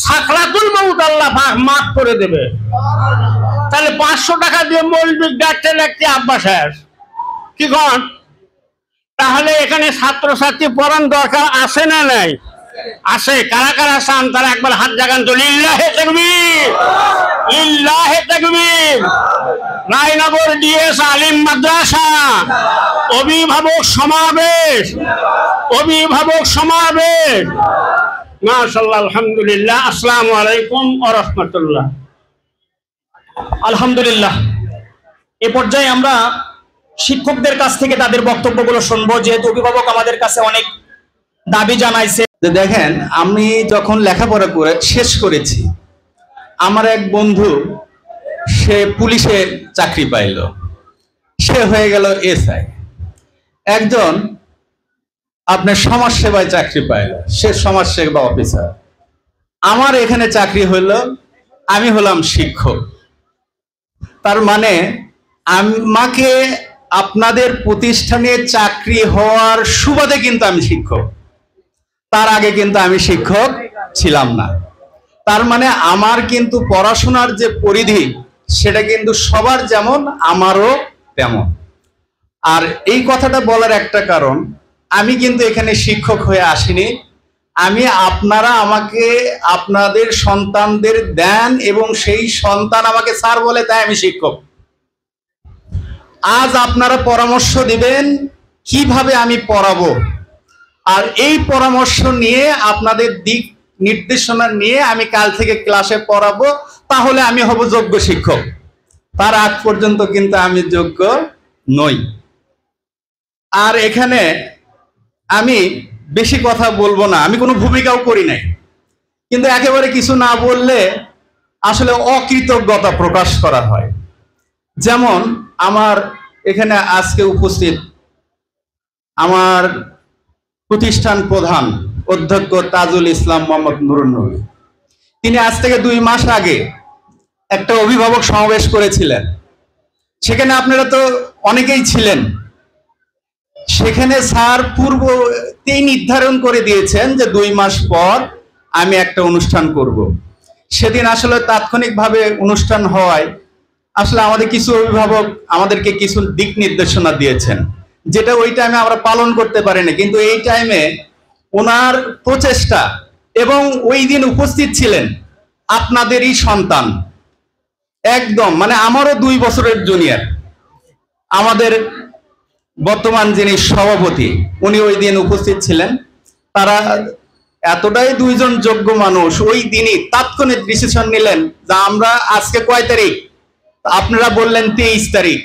সাকরাতুল মউত আল্লাহ পাক মাফ করে দেবে। তাহলে 500 টাকা দিয়ে মৌলবীর ডাকতে লাগতে আব্বা সাহেব কি কন? তাহলে এখানে ছাত্রছাত্রী পড়ান দরকার আছে না নাই? আছে। কারা কারা চান তারা একবার হাত জাগান তো। লিল্লাহে তাকবীর, লিল্লাহে তাকবীর। রায়নগর ডিএস আলিম মাদ্রাসা অভিভাবক সমাবেশ, অভিভাবক সমাবেশ। মাশাআল্লাহ, আলহামদুলিল্লাহ। আসসালামু আলাইকুম ওয়া রাহমাতুল্লাহ। আলহামদুলিল্লাহ। এ পর্যায়ে আমরা শিক্ষকদের কাছ থেকে তাদের বক্তব্যগুলো শুনবো, যেহেতু অভিভাবক আমাদের কাছে অনেক দাবি জানাইছে। দেখেন, আমি যখন লেখাপড়া করে শেষ করেছি, আমার এক বন্ধু সে পুলিশে চাকরি পাইল, সে হয়ে গেল এসআই। একজন আপনার সমাজ সেবায় চাকরি পাইল, সে সমাজ সেবা অফিসার। আমার এখানে চাকরি হইল, আমি হলাম শিক্ষক। তার মানে আমাকে আপনাদের প্রতিষ্ঠানে চাকরি হওয়ার সুবাদে কিন্তু আমি শিক্ষক, তার আগে কিন্তু আমি শিক্ষক ছিলাম না। তার মানে আমার কিন্তু পড়াশোনার যে পরিধি সেটা কিন্তু সবার যেমন আমারও তেমন। আর এই কথাটা বলার একটা কারণ, আমি কিন্তু এখানে শিক্ষক হয়ে আসিনি। আমি আপনারা আমাকে আপনাদের সন্তানদের দেন এবং সেই সন্তান আমাকে স্যার বলে, তাই আমি শিক্ষক। আজ আপনারা পরামর্শ দিবেন কিভাবে আমি পড়াবো, আর এই পরামর্শ নিয়ে আপনাদের দিক নির্দেশনা নিয়ে আমি কাল থেকে ক্লাসে পড়াবো, তাহলে আমি হব যোগ্য শিক্ষক। তার আগ পর্যন্ত কিন্তু আমি যোগ্য নই। আর এখানে আমি বেশি কথা বলবো না, আমি কোনো ভূমিকাও করি নাই, কিন্তু একেবারে কিছু না বললে আসলে অকৃতজ্ঞতা প্রকাশ করা হয়। যেমন আমার এখানে আজকে উপস্থিত আমার প্রতিষ্ঠান প্রধান অধ্যক্ষ তাজুল ইসলাম মোহাম্মদ নুরুন নবী, তিনি আজ থেকে 2 মাস আগে একটা অভিভাবক সমাবেশ করেছিলেন। সেখানে আপনারা তো অনেকেই ছিলেন। সেখানে স্যার পূর্বতেই নির্ধারণ করে দিয়েছেন যে 2 মাস পর আমি একটা অনুষ্ঠান করব। সেদিন আসলে তাৎক্ষণিকভাবে অনুষ্ঠান হওয়ায় আসলে আমাদের কিছু অভিভাবক আমাদেরকে কিছু দিক নির্দেশনা দিয়েছেন, যেটা ওই টাইমে আমরা পালন করতে পারিনি। কিন্তু এই টাইমে ওনার প্রচেষ্টা, এবং ওই দিন উপস্থিত ছিলেন আপনাদেরই সন্তান, একদম মানে আমারও 2 বছরের জুনিয়র, আমাদের বর্তমান যিনি সভাপতি, উনি ওই দিন উপস্থিত ছিলেন। তারা এতটাই 2 জন যোগ্য মানুষ ওই দিনই তাৎক্ষণিক ডিসিশন নিলেন যে আমরা আজকে কয় তারিখ, আপনারা বললেন 23 তারিখ,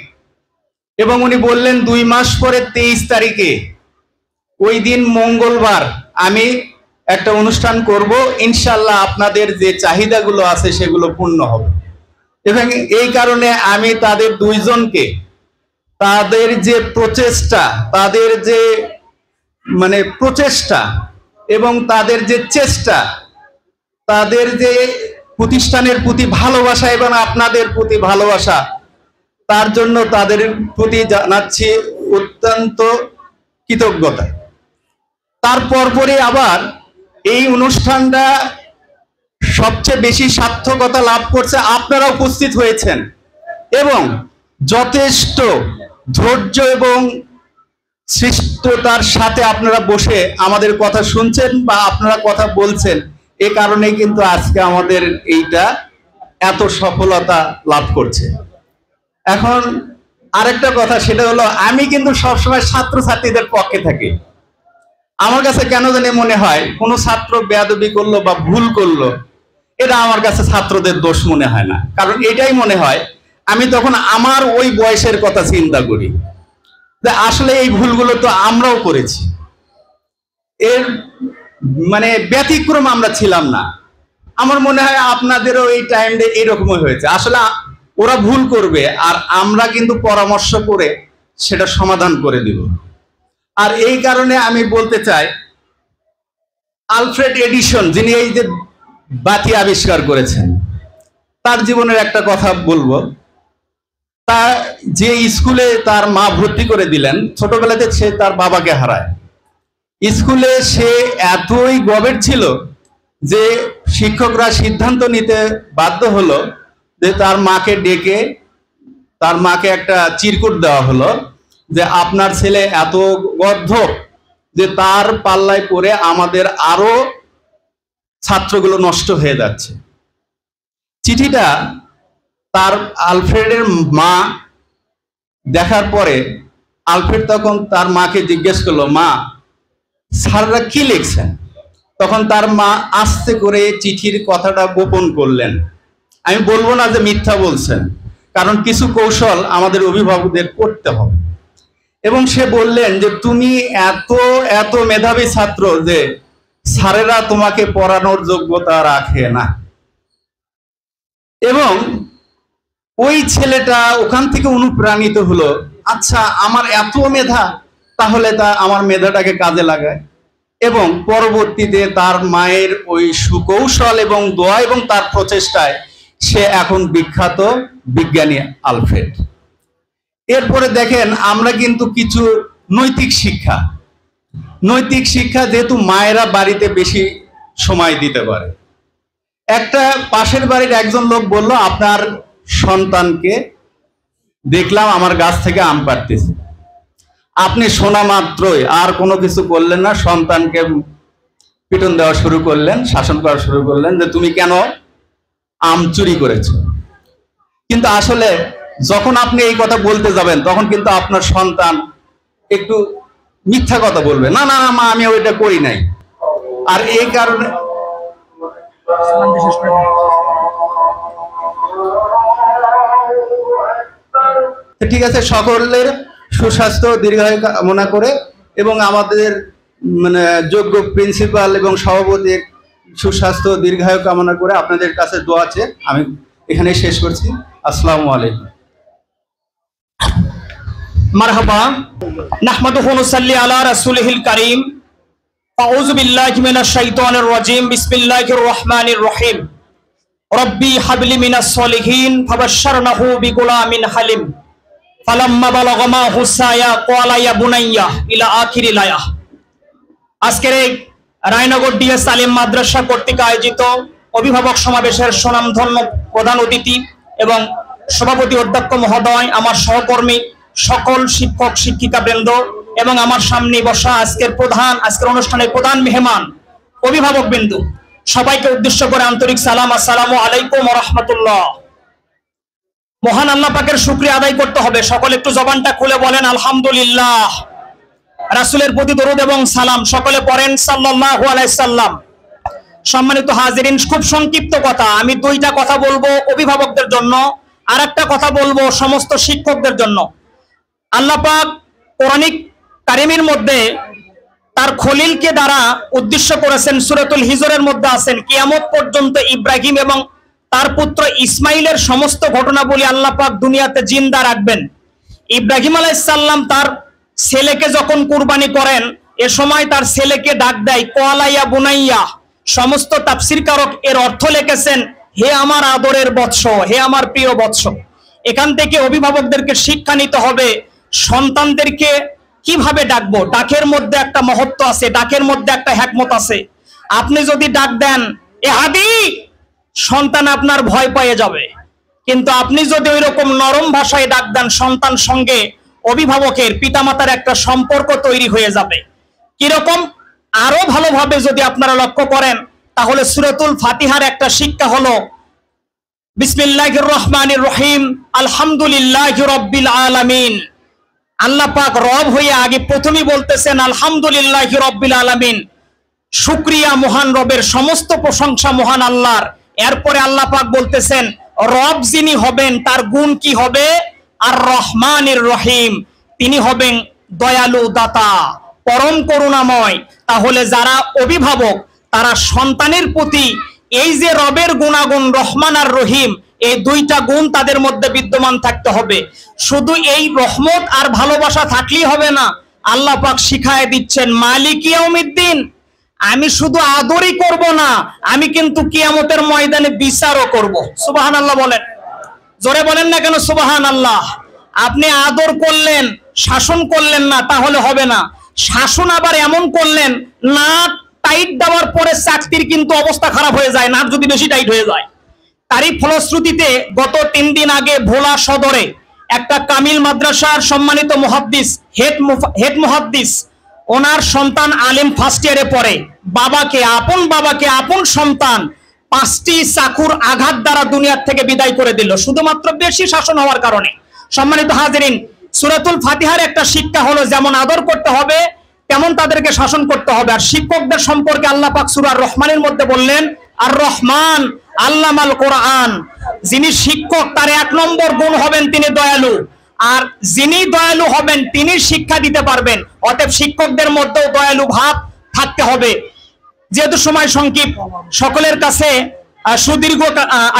এবং উনি বললেন 2 মাস পরে 23 তারিখে ওই দিন মঙ্গলবার আমি একটা অনুষ্ঠান করব, ইনশাআল্লাহ আপনাদের যে চাহিদাগুলো আছে সেগুলো পূর্ণ হবে। এবং এই কারণে আমি তাদের 2 জনকে তাদের যে প্রচেষ্টা, তাদের যে মানে প্রচেষ্টা এবং তাদের যে চেষ্টা, তাদের যে প্রতিষ্ঠানের প্রতি ভালোবাসা এবং আপনাদের প্রতি ভালোবাসা, তার জন্য তাদের প্রতি জানাচ্ছি অত্যন্ত কৃতজ্ঞতা। তারপরে আবার এই অনুষ্ঠানটা সবচেয়ে বেশি সার্থকতা লাভ করছে, আপনারা উপস্থিত হয়েছেন এবং যথেষ্ট ধৈর্য এবং শিষ্টতার সাথে আপনারা বসে আমাদের কথা শুনছেন বা আপনারা কথা বলছেন। এ কারণেই কিন্তু আজকে আমাদের এইটা এত সফলতা লাভ করছে। এখন আরেকটা কথা, সেটা হলো আমি কিন্তু সবসময় ছাত্রছাত্রীদের পক্ষে থাকি। আমার কাছে কেন জানি মনে হয় কোনো ছাত্র বেয়াদবি করলো বা ভুল করলো, এটা আমার কাছে ছাত্রদের দোষ মনে হয় না। কারণ এটাই মনে হয় আমি তখন আমার ওই বয়সের কথা চিন্তা করি যে আসলে এই ভুলগুলো তো আমরাও করেছি, এর মানে ব্যতিক্রম আমরা ছিলাম না। আমার মনে হয় আপনাদেরও এই টাইমটা এরকমই হয়েছে। আসলে ওরা ভুল করবে আর আমরা কিন্তু পরামর্শ করে সেটা সমাধান করে দিব। আর এই কারণে আমি বলতে চাই, আলফ্রেড এডিসন যিনি এই যে বাতি আবিষ্কার করেছেন, তার জীবনের একটা কথা বলবো। তা যে স্কুলে তার মা ভর্তি করে দিলেন, ছোটবেলাতে সে তার বাবাকে হারায়। স্কুলে সে এতই গবেট ছিল যে শিক্ষকরা সিদ্ধান্ত নিতে বাধ্য হলো যে তার মাকে ডেকে তার মাকে একটা চিরকুট দেওয়া হলো যে আপনার ছেলে এত গর্ধব যে তার পাল্লায় পড়ে আমাদের আরো ছাত্রগুলো নষ্ট হয়ে যাচ্ছে। চিঠিটা তার আলফ্রেডের মা দেখার পরে আলফ্রেড তখন তার মাকে জিজ্ঞেস করলো, মা স্যাররা কি লিখছেন? তখন তার মা আস্তে করে চিঠির কথাটা গোপন করলেন। আমি বলবো না যে মিথ্যা বলছেন, কারণ কিছু কৌশল আমাদের অভিভাবকদের করতে হবে। এবং সে বললেন যে তুমি এত এত মেধাবী ছাত্র যে স্যারেরা তোমাকে পড়ানোর যোগ্যতা রাখে না। এবং ওই ছেলেটা ওখান থেকে অনুপ্রাণিত হলো, আচ্ছা আমার এত মেধা, তাহলে তা আমার মেধাটাকে কাজে লাগায়। এবং পরবর্তীতে তার মায়ের ওই সুকৌশল এবং দোয়া এবং তার প্রচেষ্টায় সে এখন বিখ্যাত বিজ্ঞানী আলফ্রেড। এরপরে দেখেন আমরা কিন্তু কিছু নৈতিক শিক্ষা যেহেতু মায়েরা বাড়িতে বেশি সময় দিতে পারে। একটা পাশের বাড়ির একজন লোক বলল, আপনার সন্তানকে দেখলাম আমার গাছ থেকে আম পাড়তেছে। আপনি শোনা মাত্রই আর কোনো কিছু করলেন না, সন্তানকে পিটন দেওয়া শুরু করলেন, শাসন করা শুরু করলেন যে তুমি কেন আম চুরি করেছো। কিন্তু আসলে যখন আপনি এই কথা বলতে যাবেন তখন কিন্তু আপনার সন্তান একটু মিথ্যা কথা বলবে, না না মা আমি ওইটা করি নাই। আর এই কারণে ঠিক আছে, সকলের সুস্বাস্থ্য দীর্ঘায়ু কামনা করে এবং আমাদের মানে যোগ্য প্রিন্সিপাল এবং সভাপতির সুস্বাস্থ্য দীর্ঘায়ু কামনা করে আপনাদের কাছে দোয়া আছে। আমি এখানে শেষ করছি। আসসালামু আলাইকুম। মারহাবা, নাহমাদুহু ওয়া নুসাল্লি আলা রাসূলিহিল কারীম। আউযু বিল্লাহি মিনাশ শাইতানির রাজীম। বিসমিল্লাহির রহমানির রহিম। রব্বি হাবলি মিনাস সলিহিন ফাবাশশারনাহু বিগুলামিন হালিম ফালাম্মা বালাগা মাহু সায়া ক্বালা ইয়া বুনাইয়া ইলা আখিরিল আয়াহ। আজকের এই রায়নগর ডিএস আলিম মাদ্রাসা কর্তৃক আয়োজিত অভিভাবক সমাবেশের সুনামধন্য প্রধান অতিথি এবং সভাপতি অধ্যক্ষ মহোদয়, আমার সহকর্মী, সকল শিক্ষক শিক্ষিকা বৃন্দ এবং আমার সামনে বসা আজকের অনুষ্ঠানের প্রধান মেহমান অভিভাবক বিন্দু, সবাইকে উদ্দেশ্য করে আন্তরিক সালাম, আসসালামু আলাইকুম ওয়া রাহমাতুল্লাহ। মহান আল্লাহ পাকের শুকরিয়া আদায় করতে হবে। সকলে একটু জবানটা খুলে বলেন আলহামদুলিল্লাহ। রাসূলের প্রতি দরুদ এবং সালাম সকলে পড়েন সাল্লাল্লাহু আলাইহি সাল্লাম। সম্মানিত হাজিরিন, খুব সংক্ষিপ্ত কথা, আমি দুইটা কথা বলবো অভিভাবকদের জন্য, আর একটা কথা বলবো সমস্ত শিক্ষকদের জন্য। আল্লাহ পাক কোরআনিক কারিমের মধ্যে তার খলিলকে দ্বারা উদ্দেশ্য করেছেন, সূরাতুল হিজরের মধ্যে আছেন, কিয়ামত পর্যন্ত ইব্রাহিম এবং তার পুত্র ইসমাইলের সমস্ত ঘটনাবলী আল্লাহ পাক দুনিয়াতে জিন্দা রাখবেন। ইব্রাহিম আলাইহিস সালাম তার ছেলেকে যখন কুরবানি করেন, এ সময় তার ছেলেকে ডাক দেয় ক্বালা ইয়া বুনাইয়া। সমস্ত তাফসীরকারক এর অর্থ লিখেছেন, হে আমার আদরের বৎস, হে আমার প্রিয় বৎস। এখান থেকে অভিভাবকদেরকে শিক্ষা নিতে হবে সন্তানদেরকে কিভাবে ডাকবো। ডাকের মধ্যে একটা মহত্ব আছে, ডাকের মধ্যে একটা হিকমত আছে। আপনি যদি ডাক দেন এ হাদি, সন্তান আপনার ভয় পেয়ে যাবে। কিন্তু আপনি যদি ওইরকম নরম ভাষায় ডাক দেন, সন্তান সঙ্গে অভিভাবকের পিতামাতার একটা সম্পর্ক তৈরি হয়ে যাবে। কিরকম? আরো ভালোভাবে যদি আপনারা লক্ষ্য করেন তাহলে সূরাতুল ফাতিহার একটা শিক্ষা হলো বিসমিল্লাহির রহমানির রহিম আলহামদুলিল্লাহি রাব্বিল আলামিন। আল্লাহ পাক রব হয়ে আগে প্রথমেই বলতেছেন আলহামদুলিল্লাহি রাব্বিল আলামিন, শুকরিয়া মহান রবের, সমস্ত প্রশংসা মহান আল্লাহর। এরপরে আল্লাহ পাক বলতেছেন রব যিনি হবেন তার গুণ কি হবে? আর রহমানির রহিম, তিনি হবেন দয়ালু দাতা, পরম করুণাময়। তাহলে যারা অভিভাবক তারা সন্তানের প্রতি এই যে রবের গুণাগুণ রহমান আর রহিম, এই দুইটা গুণ তাদের মধ্যে বিদ্যমান থাকতে হবে। শুধু এই রহমত আর ভালোবাসা থাকলেই হবে না, আল্লাহ পাক শিখায় দিচ্ছেন মালিক ইয়াউমিদ্দিন, আমি শুধু আদরই করব না, আমি কিন্তু কিয়ামতের ময়দানে বিচারও করব। সুবহানাল্লাহ বলেন, জোরে বলেন না কেন সুবহানাল্লাহ। আপনি আদর করলেন, শাসন করলেন না, তাহলে হবে না। শাসন আবার এমন করলেন, নাক টাইট দেওয়ার পরে চাকতির কিন্তু অবস্থা খারাপ হয়ে যায়, নাক যদি বেশি টাইট হয়ে যায়। তারই ফলশ্রুতিতে গত 3 দিন আগে ভোলা সদরে একটা কামিল মাদ্রাসার সম্মানিত মুহাদ্দিস, হেড মুহাদ্দিস, ওনার সন্তান আলেম ফার্স্ট ইয়ারে পড়ে। বাবাকে আপন সন্তান 5টি চাকুর আঘাত দ্বারা দুনিয়ার থেকে বিদায় করে দিল, শুধুমাত্র বেশি শাসন হওয়ার কারণে। সম্মানিত হাজিরিন, সূরাতুল ফাতিহার একটা শিক্ষা হলো যেমন আদর করতে হবে তেমন তাদেরকে শাসন করতে হবে। আর শিক্ষকদের সম্পর্কে আল্লাহ পাক সূরা রহমানের মধ্যে বললেন, আর রহমান আল্লামাল কোরআন, যিনি শিক্ষক তার 1 নম্বর গুণ হবেন তিনি দয়ালু, আর যিনি দয়ালু হবেন তিনি শিক্ষা দিতে পারবেন। অতএব শিক্ষকদের মধ্যেও দয়ালু ভাব থাকতে হবে। যেহেতু সময় সংক্ষিপ্ত, সকলের কাছে সুদীর্ঘ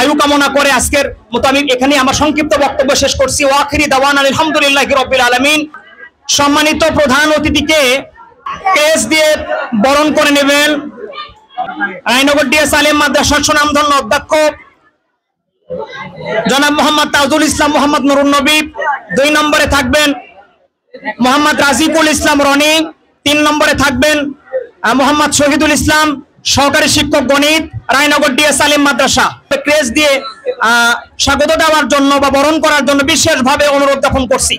আয়ু কামনা করে আজকের মতো আমি এখানে আমার সংক্ষিপ্ত বক্তব্য শেষ করছি। ওয়া আখিরি দাওয়ানা আলহামদুলিল্লাহি রাব্বিল আলামিন। সম্মানিত প্রধান অতিথিকে কেস দিয়ে বরণ করে নেবেন রায়নগর ডিএস আলেম মাদ্রাসার সুনামধন্য অধ্যক্ষ জনাব মোহাম্মদ তাজুল ইসলাম মোহাম্মদ নুরুন নবী। 2 নম্বরে থাকবেন মোহাম্মদ রাজিকুল ইসলাম রনি। 3 নম্বরে থাকবেন মোহাম্মদ শহীদুল ইসলাম, সহকারী শিক্ষক গণিত, রায়নগর ডিএস আলেম মাদ্রাসা। ক্রেস দিয়ে স্বাগত দেওয়ার জন্য বা বরণ করার জন্য বিশেষভাবে অনুরোধ জ্ঞাপন করছি।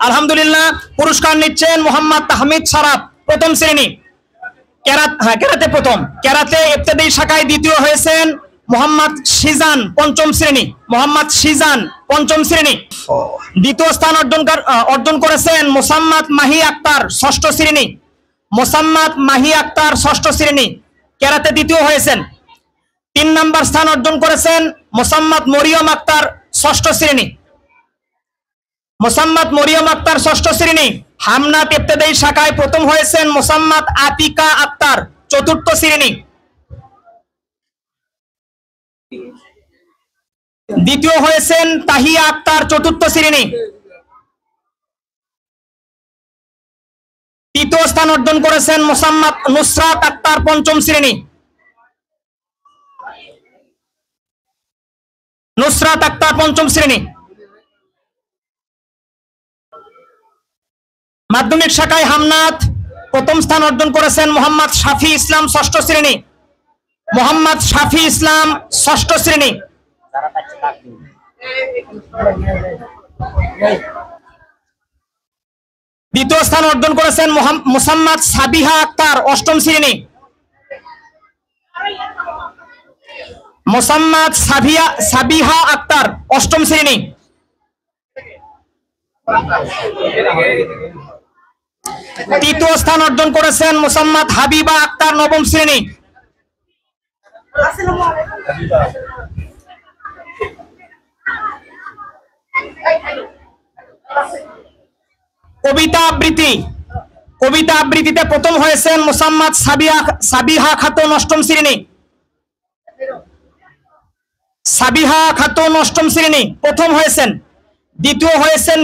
আলহামদুলিল্লাহ, পুরস্কার নিচ্ছেন মোহাম্মদ তাহমিদ সারাফ, প্রথম শ্রেণী, কেরাতে প্রথম, কেরাতে ইবতেদায়ী শাখায় দ্বিতীয় হয়েছেন মোহাম্মদ শিজান, পঞ্চম শ্রেণী, মোহাম্মদ শিজান পঞ্চম শ্রেণী। দ্বিতীয় স্থান অর্জন করেছেন মোসাম্মদ মাহি আক্তার, ষষ্ঠ শ্রেণী, মোসাম্মদ মাহি আক্তার ষষ্ঠ শ্রেণী, কেরাতে দ্বিতীয় হয়েছেন। 3 নম্বর স্থান অর্জন করেছেন মোসাম্মদ মরিয়ম আক্তার, ষষ্ঠ শ্রেণী, মোসাম্মদ মরিয়ম আক্তার ষষ্ঠ শ্রেণী। হামনাত ইবতেদায়ী শাখায় প্রথম হয়েছেন মোসাম্মদ আতিকা আক্তার, চতুর্থ শ্রেণী। দ্বিতীয় হয়েছেন তাহিয়া আক্তার, চতুর্থ শ্রেণী। তৃতীয় স্থান অর্জন করেছেন মোসাম্মদ নুসরাত আক্তার, পঞ্চম শ্রেণী, নুসরাত আক্তার পঞ্চম শ্রেণী। মাধ্যমিক শাখায় হামনাত প্রথম স্থান অর্জন করেছেন মোহাম্মদ শাফি ইসলাম, ষষ্ঠ শ্রেণী, মোহাম্মদ শাফি ইসলাম ষষ্ঠ শ্রেণী। দ্বিতীয় স্থান অর্জন করেছেন মোসাম্মদ সাবিহা আক্তার, অষ্টম শ্রেণী, মোসাম্মদ সাবিহা আক্তার অষ্টম শ্রেণী। তৃতীয় স্থান অর্জন করেছেন মোসাম্মদ হাবিবা আক্তার, নবম শ্রেণী। কবিতা আবৃত্তিতে প্রথম হয়েছেন মোসাম্মদ সাবিহা খাতুন, অষ্টম শ্রেণী, সাবিহা খাতুন অষ্টম শ্রেণী প্রথম হয়েছেন। দ্বিতীয় হয়েছেন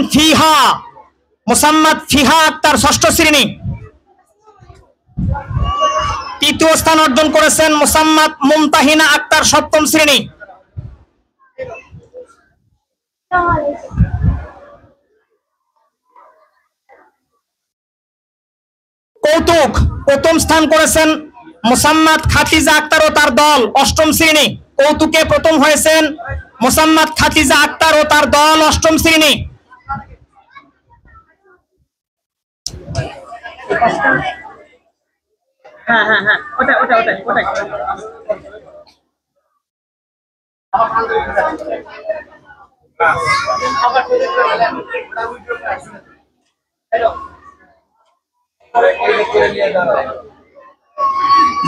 মোসাম্মদ ফিহা আক্তার, ষষ্ঠ শ্রেণী। তৃতীয় স্থান অর্জন করেছেন মোসাম্মদ মুমতাহিনা আক্তার, সপ্তম শ্রেণী। কৌতুক প্রথম স্থান করেছেন মোসাম্মদ খাতিজা আক্তার ও তার দল, অষ্টম শ্রেণী। কৌতুকে প্রথম হয়েছেন মোসাম্মদ খাতিজা আক্তার ও তার দল, অষ্টম শ্রেণী।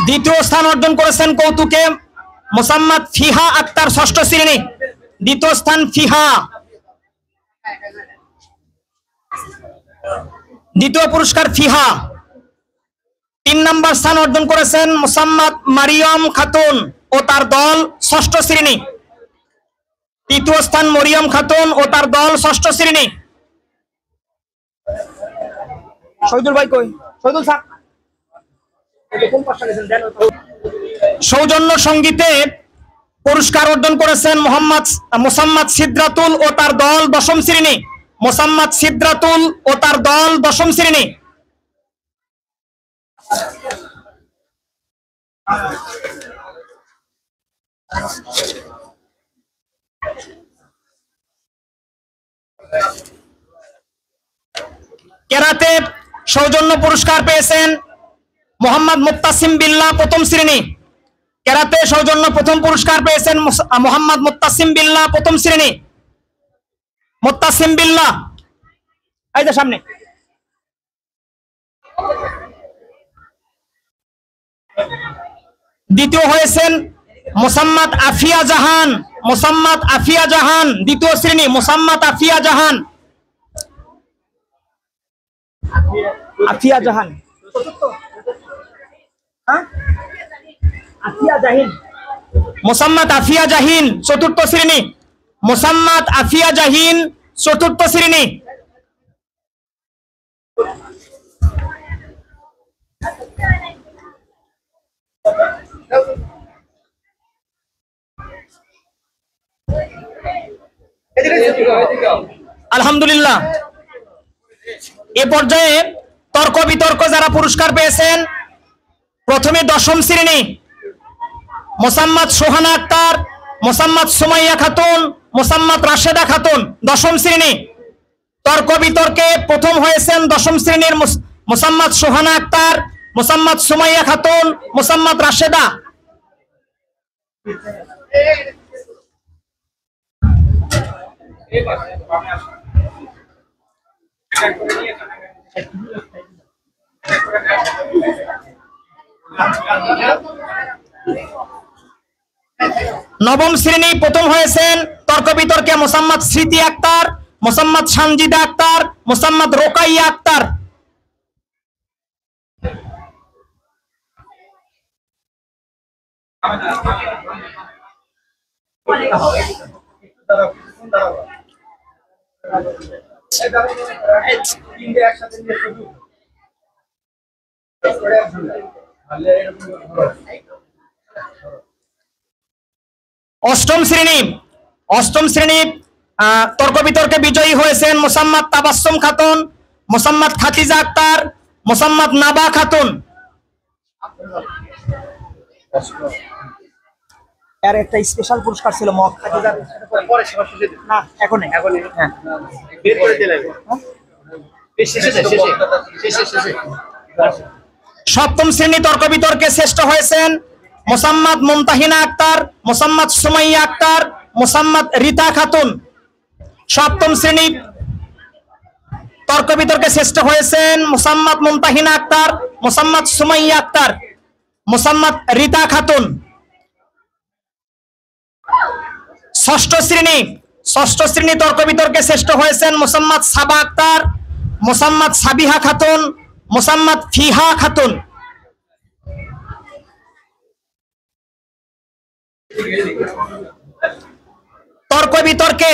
দ্বিতীয় স্থান অর্জন করেছেন কৌতুকে মোসাম্মদ ফিহা আক্তার, ষষ্ঠ শ্রেণী। দ্বিতীয় স্থান ফিহা। দ্বিতীয় পুরস্কার ফিহা। 3 নম্বর স্থান অর্জন করেছেন মোসাম্মদ মারিয়াম খাতুন ও তার দল, ষষ্ঠ শ্রেণী। তৃতীয় স্থান মরিয়ম খাতুন ও তার দল, ষষ্ঠ শ্রেণী। শহীদুল ভাই কই? শহীদুল স্যার সৌজন্য সঙ্গীতে পুরস্কার অর্জন করেছেন মোসাম্মদ সিদ্রাতুল ও তার দল, দশম শ্রেণী। মোসাম্মদ সিদ্রাতুল ও তার দল, দশম শ্রেণী। কেরাতে সৌজন্য পুরস্কার পেয়েছেন মোহাম্মদ মুত্তাসিম বিল্লাহ, প্রথম শ্রেণী। কেরাতে সৌজন্য প্রথম পুরস্কার পেয়েছেন মোহাম্মদ মুত্তাসিম বিল্লাহ, প্রথম শ্রেণী। মুত্তাসিম বিল্লাহ, এই যে সামনে। দ্বিতীয় হয়েছেন মোসাম্মদ আফিয়া জাহান, মোসাম্মদ আফিয়া জাহান, দ্বিতীয় শ্রেণী। মোসাম্মদ আফিয়া জাহান, আফিয়া জাহান, মোসাম্মদ আফিয়া জাহিন, চতুর্থ শ্রেণী। মোসাম্মদ আফিয়া জাহিন, চতুর্থ শ্রেণী। আলহামদুলিল্লাহ। এ পর্যায়ে তর্ক বিতর্ক যারা পুরস্কার পেয়েছেন, প্রথমে দশম শ্রেণী মোসাম্মদ সোহানা আক্তার, মোসাম্মদ সুমাইয়া খাতুন, মোসাম্মদ রাশেদা খাতুন, দশম শ্রেণী। তর্ক বিতর্কে প্রথম হয়েছেন দশম শ্রেণীর মোসাম্মদ সোহানা আক্তার, মোসাম্মদ সুমাইয়া খাতুন, মোসাম্মদ রাশেদা। নবম শ্রেণী প্রথম হয়েছেন তর্ক বিতর্কে মোসাম্মদ স্মৃতি আক্তার, মোসাম্মদ সানজিদা আক্তার, মোসাম্মদ রোকাইয়া আক্তার। অষ্টম শ্রেণী তর্ক বিতর্কে বিজয়ী হয়েছেন মোসাম্মদ তাবাসসুম খাতুন, মোসাম্মদ খাদিজা আক্তার, মোসাম্মদ নাবা খাতুন। আর একটা স্পেশাল পুরস্কার ছিল না, এখনই বের করে দিলেন। সপ্তম শ্রেণী তর্ক বিতর্কে শ্রেষ্ঠ হয়েছেন মোসাম্মদ মুমতাহিনা আক্তার, মোসাম্মদ সুমাইয়া আক্তার, মোসাম্মদ রিতা খাতুন। সপ্তম শ্রেণী তর্ক বিতর্কে শ্রেষ্ঠ হয়েছেন মোসাম্মদ মুমতাহিনা আক্তার, মোসাম্মদ সুমাইয়া আক্তার, মোসাম্মদ রিতা খাতুন। ষষ্ঠ শ্রেণী তর্ক বিতর্কে শ্রেষ্ঠ হয়েছেন মোসাম্মদ সাবা আক্তার, মোসাম্মদ সাবিহা খাতুন, মোসাম্মদ ফিহা খাতুন। তর্ক বিতর্কে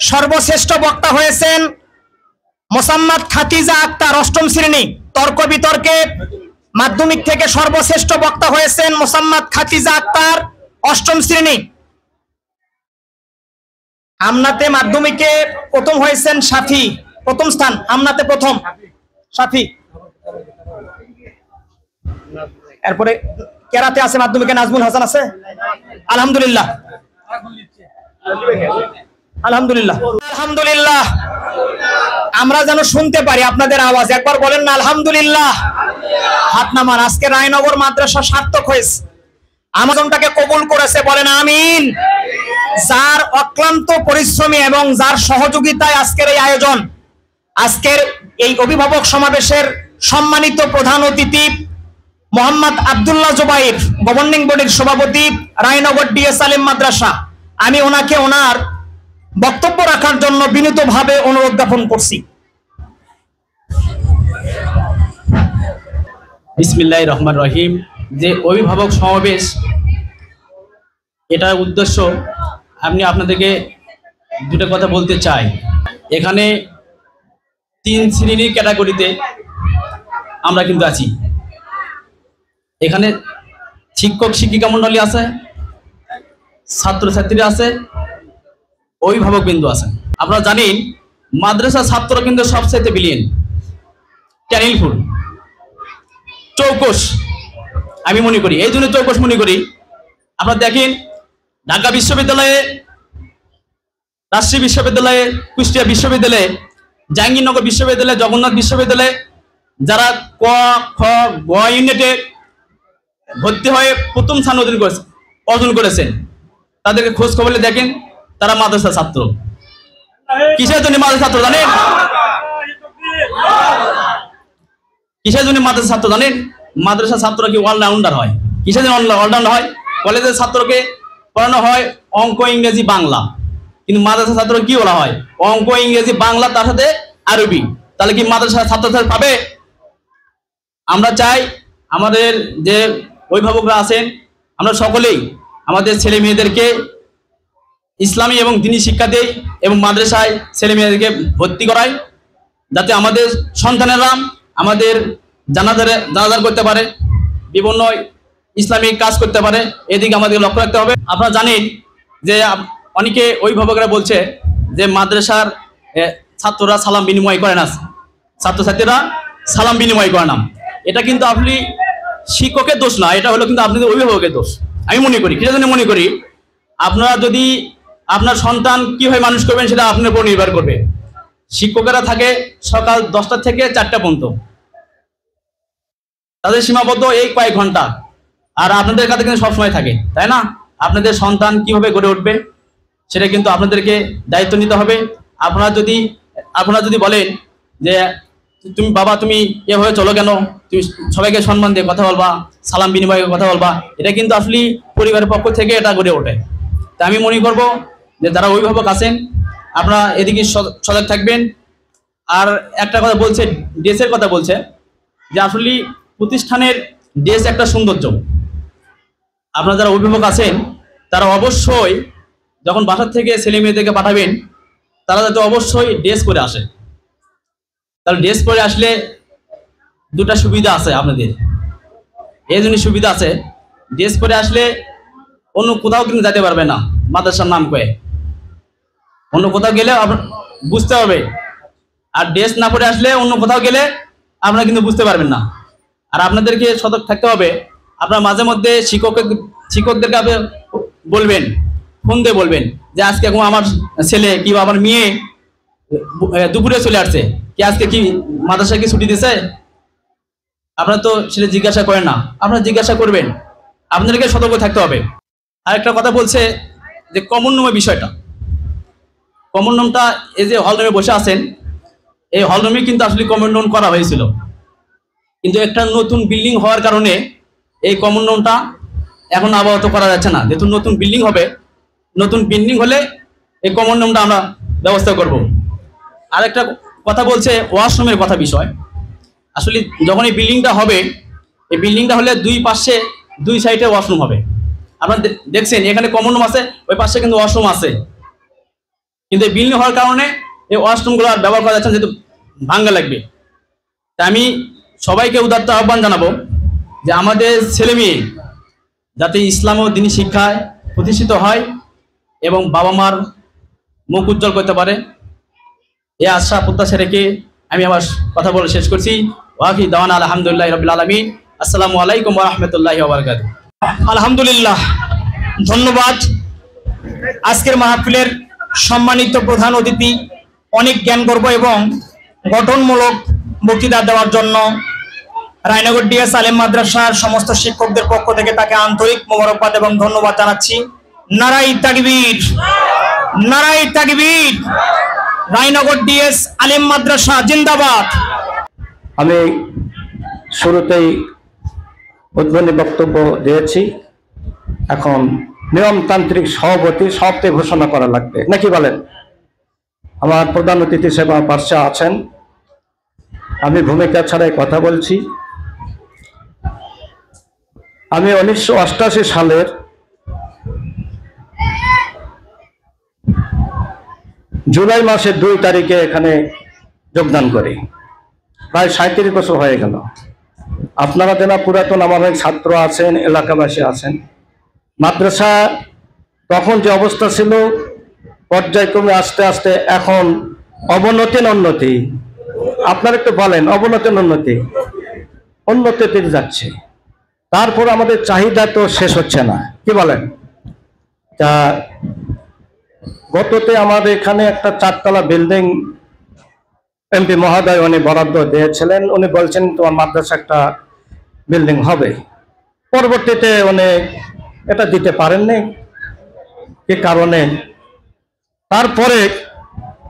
সর্বশ্রেষ্ঠ বক্তা হয়েছেন মোসাম্মদ খাদিজা আক্তার, অষ্টম শ্রেণী। তর্ক বিতর্কে মাধ্যমিক থেকে সর্বশ্রেষ্ঠ বক্তা হয়েছেন মোসাম্মদ খাদিজা আক্তার, অষ্টম শ্রেণী। আমনাতে মাধ্যমিকে প্রথম হয়েছেন সাফি, প্রথম স্থান আমনাতে প্রথম সাফি। এরপরে কেরাতে আছে মাধ্যমিকে নাজমুল হাসান আছে। আলহামদুলিল্লাহ, আলহামদুলিল্লাহ, আলহামদুলিল্লাহ। আমরা যেন শুনতে পারি আপনাদের আওয়াজ, একবার বলেন না আলহামদুলিল্লাহ। হাত নামান। আজকে রায়নগর মাদ্রাসা সার্থক হয়েছে, আমাজনটাকে কবুল করেছে, বলেন আমিন। যার অক্লান্ত পরিশ্রমী এবং যার সহযোগিতায় আজকের এই আয়োজন, আজকের এই অভিভাবক সমাবেশের সম্মানিত প্রধান অতিথি মোহাম্মদ আব্দুল্লাহ জুবাইর, গভর্নিং বডির সভাপতি, রায়নগর ডিএস আলেম মাদ্রাসা, আমি ওনাকে ওনার বক্তব্য রাখার জন্য বিনীতভাবে অনুরোধ জ্ঞাপন করছি। বিসমিল্লাহির রহমানির রহিম। যে অভিভাবক সমাবেশ, এটার উদ্দেশ্য আমি আপনাদেরকে দুটো কথা বলতে চাই। এখানে 3 শ্রেণীর ক্যাটাগরিতে আমরা কিন্তু আছি। এখানে শিক্ষক শিক্ষিকা মন্ডলী আছে, ছাত্রছাত্রী আছে, অভিভাবক বিন্দু আছে। আপনারা জানেন মাদ্রাসা ছাত্র কিন্তু সবচাইতে বিলিয়ন ট্যানিলফুল চৌকস আমি মনে করি, এই জন্য চৌকস মনে করি। আপনারা দেখেন ঢাকা বিশ্ববিদ্যালয়ে, রাজশাহী বিশ্ববিদ্যালয়ে, কুষ্টিয়া বিশ্ববিদ্যালয়ে, জাহাঙ্গীরনগর বিশ্ববিদ্যালয়ে, জগন্নাথ বিশ্ববিদ্যালয়ে যারা ক খ গ ইউনিটে ভর্তি হয়ে প্রথম স্থান অর্জন করেছেন, তাদেরকে খোঁজ খবরে দেখেন তারা মাদ্রাসা ছাত্র। কিসের জন্য মাদ্রাসা ছাত্র জানেন? কিসের জন্য মাদ্রাসা ছাত্র জানেন? মাদ্রাসা ছাত্র কি অলরাউন্ডার হয়। কিসের জন্য অলরাউন্ডার হয়? কলেজের ছাত্রকে পড়ানো হয় অঙ্ক, ইংরেজি, বাংলা, কিন্তু মাদ্রাসা ছাত্র কি বলা হয়? অঙ্ক, ইংরেজি, বাংলা, তার সাথে আরবি। তাহলে কি মাদ্রাসা ছাত্রছাত্রী পাবে? আমরা চাই আমাদের যে অভিভাবকরা আছেন, আমরা সকলেই আমাদের ছেলে মেয়েদেরকে ইসলামী এবং দ্বীনি শিক্ষা দেই এবং মাদ্রাসায় ছেলে মেয়েদেরকে ভর্তি করাই, যাতে আমাদের সন্তানেরা আমাদের জানাজার করতে পারে, বিভিন্ন ইসলামিক কাজ করতে পারে। এদিকে আমাদের লক্ষ্য রাখতে হবে। আপনারা জানেন যে অনেকে অভিভাবকরা বলছে যে মাদ্রাসার ছাত্ররা সালাম বিনিময় করে না, ছাত্রছাত্রীরা সালাম বিনিময় করে না। এটা কিন্তু আপনি শিক্ষকের দোষ না, এটা হলো কিন্তু আপনাদের অভিভাবকের দোষ। আমি মনে করি, কিসের জন্য মনে করি, আপনারা যদি আপনার সন্তান কিভাবে মানুষ করবেন সেটা আপনার উপর নির্ভর করবে। শিক্ষকেরা থাকে সকাল 10টা থেকে 4টা পর্যন্ত, তাদের সীমাবদ্ধ এই কয়েক ঘন্টা, আর আপনাদের কাছে কিন্তু সবসময় থাকে, তাই না? আপনাদের সন্তান কিভাবে গড়ে উঠবে সেটা কিন্তু আপনাদেরকে দায়িত্ব নিতে হবে। আপনারা যদি বলেন যে তুমি বাবা তুমি এভাবে চলো কেন, তুমি সবাইকে সম্মান দিয়ে কথা বলবা, সালাম বিনিময়ে কথা বলবা, এটা কিন্তু আসলে পরিবারের পক্ষ থেকে এটা গড়ে ওঠে। তা আমি মনে করব যে যারা অভিভাবক আছেন আপনারা এদিকে সজাগ থাকবেন। আর একটা কথা বলছে, ড্রেসের কথা বলছে, যে আসলে প্রতিষ্ঠানের ড্রেস একটা সৌন্দর্য। আপনারা যারা অভিভাবক আছেন তারা অবশ্যই যখন বাসার থেকে ছেলে মেয়েদেরকে পাঠাবেন, তারা যাতে অবশ্যই ড্রেস করে আসে। তাহলে ড্রেস পরে আসলে দুটা সুবিধা আছে আপনাদের, এই জন্য সুবিধা আছে। ড্রেস পরে আসলে অন্য কোথাও কিন্তু যেতে পারবে না মাদ্রাসার নাম করে, অন্য কোথাও গেলে বুঝতে হবে। আর ড্রেস না পরে আসলে অন্য কোথাও গেলে আপনারা কিন্তু বুঝতে পারবেন না। আর আপনাদেরকে সতর্ক থাকতে হবে। আপনারা মাঝে মধ্যে শিক্ষকদেরকে আপনি বলবেন, ফোন দিয়ে বলবেন যে আজকে এখন আমার ছেলে কি আমার মেয়ে দুপুরে চলে আসছে, কি আজকে কি মাদ্রাসায় কি ছুটি দিছে? আপনারা তো সেটা জিজ্ঞাসা করেন না, আপনারা জিজ্ঞাসা করবেন। আপনাদেরকে সতর্ক থাকতে হবে। আর একটা কথা বলছে যে কমন রুমের বিষয়টা, কমন রুমটা এই যে হল রুমে বসে আছেন, এই হল রুমে কিন্তু আসলে কমন রুম করা হয়েছিল, কিন্তু একটা নতুন বিল্ডিং হওয়ার কারণে এই কমন রুমটা এখন আপাতত করা যাচ্ছে না। যেহেতু নতুন বিল্ডিং হবে, নতুন বিল্ডিং হলে এই কমন রুমটা আমরা ব্যবস্থা করব। আর একটা কথা বলছে ওয়াশরুমের কথা বিষয়। আসলে যখন এই বিল্ডিংটা হবে, এই বিল্ডিংটা হলে দুই সাইডে ওয়াশরুম হবে। আপনারা দেখছেন এখানে কমন রুম আছে, ওই পাশে কিন্তু ওয়াশরুম আছে, কিন্তু এই বিল্ডিং হওয়ার কারণে এই ওয়াশরুমগুলো আর ব্যবহার করা যাচ্ছে না, যেহেতু ভাঙ্গা লাগবে। তা আমি সবাইকে উদাত্ত আহ্বান জানাবো যে আমাদের ছেলে মেয়ে যাতে ইসলাম ও দ্বীনি শিক্ষায় প্রতিষ্ঠিত হয় এবং বাবা মার মুখ উজ্জ্বল করতে পারে, এই আশা প্রত্যাশা রেখে আমি আমার কথা বলে শেষ করছি। ওয়াকি দাওয়ানা আলহামদুলিল্লাহি রাব্বিল আলামিন। আসসালামু আলাইকুম ওয়া রাহমাতুল্লাহি ওয়া বারাকাতুহু। আলহামদুলিল্লাহ, ধন্যবাদ। আজকের মাহফিলের সম্মানিত প্রধান অতিথি অনেক জ্ঞানগর্ব এবং গঠনমূলক বক্তৃতা দেওয়ার জন্য রায়নগর ডিএস আলেম মাদ্রাসার সমস্ত শিক্ষকদের পক্ষ থেকে তাকে আন্তরিক মোবারকবাদ এবং ধন্যবাদ জানাচ্ছি। নারায়ে তাকবীর, নারায়ে তাকবীর। রায়নগর ডিএস আলেম মাদ্রাসা জিন্দাবাদ। আমি শুরুতেই উদ্বোধনী বক্তব্য দিয়েছি, এখন নিয়মতান্ত্রিক সভাপতি সমাপ্তি ঘোষণা করা লাগবে নাকি বলেন? আমার প্রধান অতিথি হিসেবে আমার পাশে আছেন, আমি ভূমিকা ছাড়াই কথা বলছি। আমি 1988 সালের জুলাই মাসের 2 তারিখে এখানে যোগদান করি, প্রায় 37 বছর হয়ে গেল। আপনারা যারা পুরাতন আমার ছাত্র আছেন, এলাকাবাসী আছেন, মাদ্রাসা তখন যে অবস্থা ছিল পর্যায়ক্রমে আস্তে আস্তে এখন অবনতি না উন্নতি? আপনারা একটু বলেন, অবনতি না উন্নতি? উন্নতিতে যাচ্ছে। তারপর আমাদের চাহিদা তো শেষ হচ্ছে না, কি বলেন? তা গততে আমাদের এখানে একটা 4 তলা বিল্ডিং এমপি মহোদয় উনি বরাদ্দ দিয়েছিলেন, উনি বলছেন তোমার মাদ্রাসা একটা বিল্ডিং হবে। পরবর্তীতে উনি এটা দিতে পারেননি, কি কারণে? তারপরে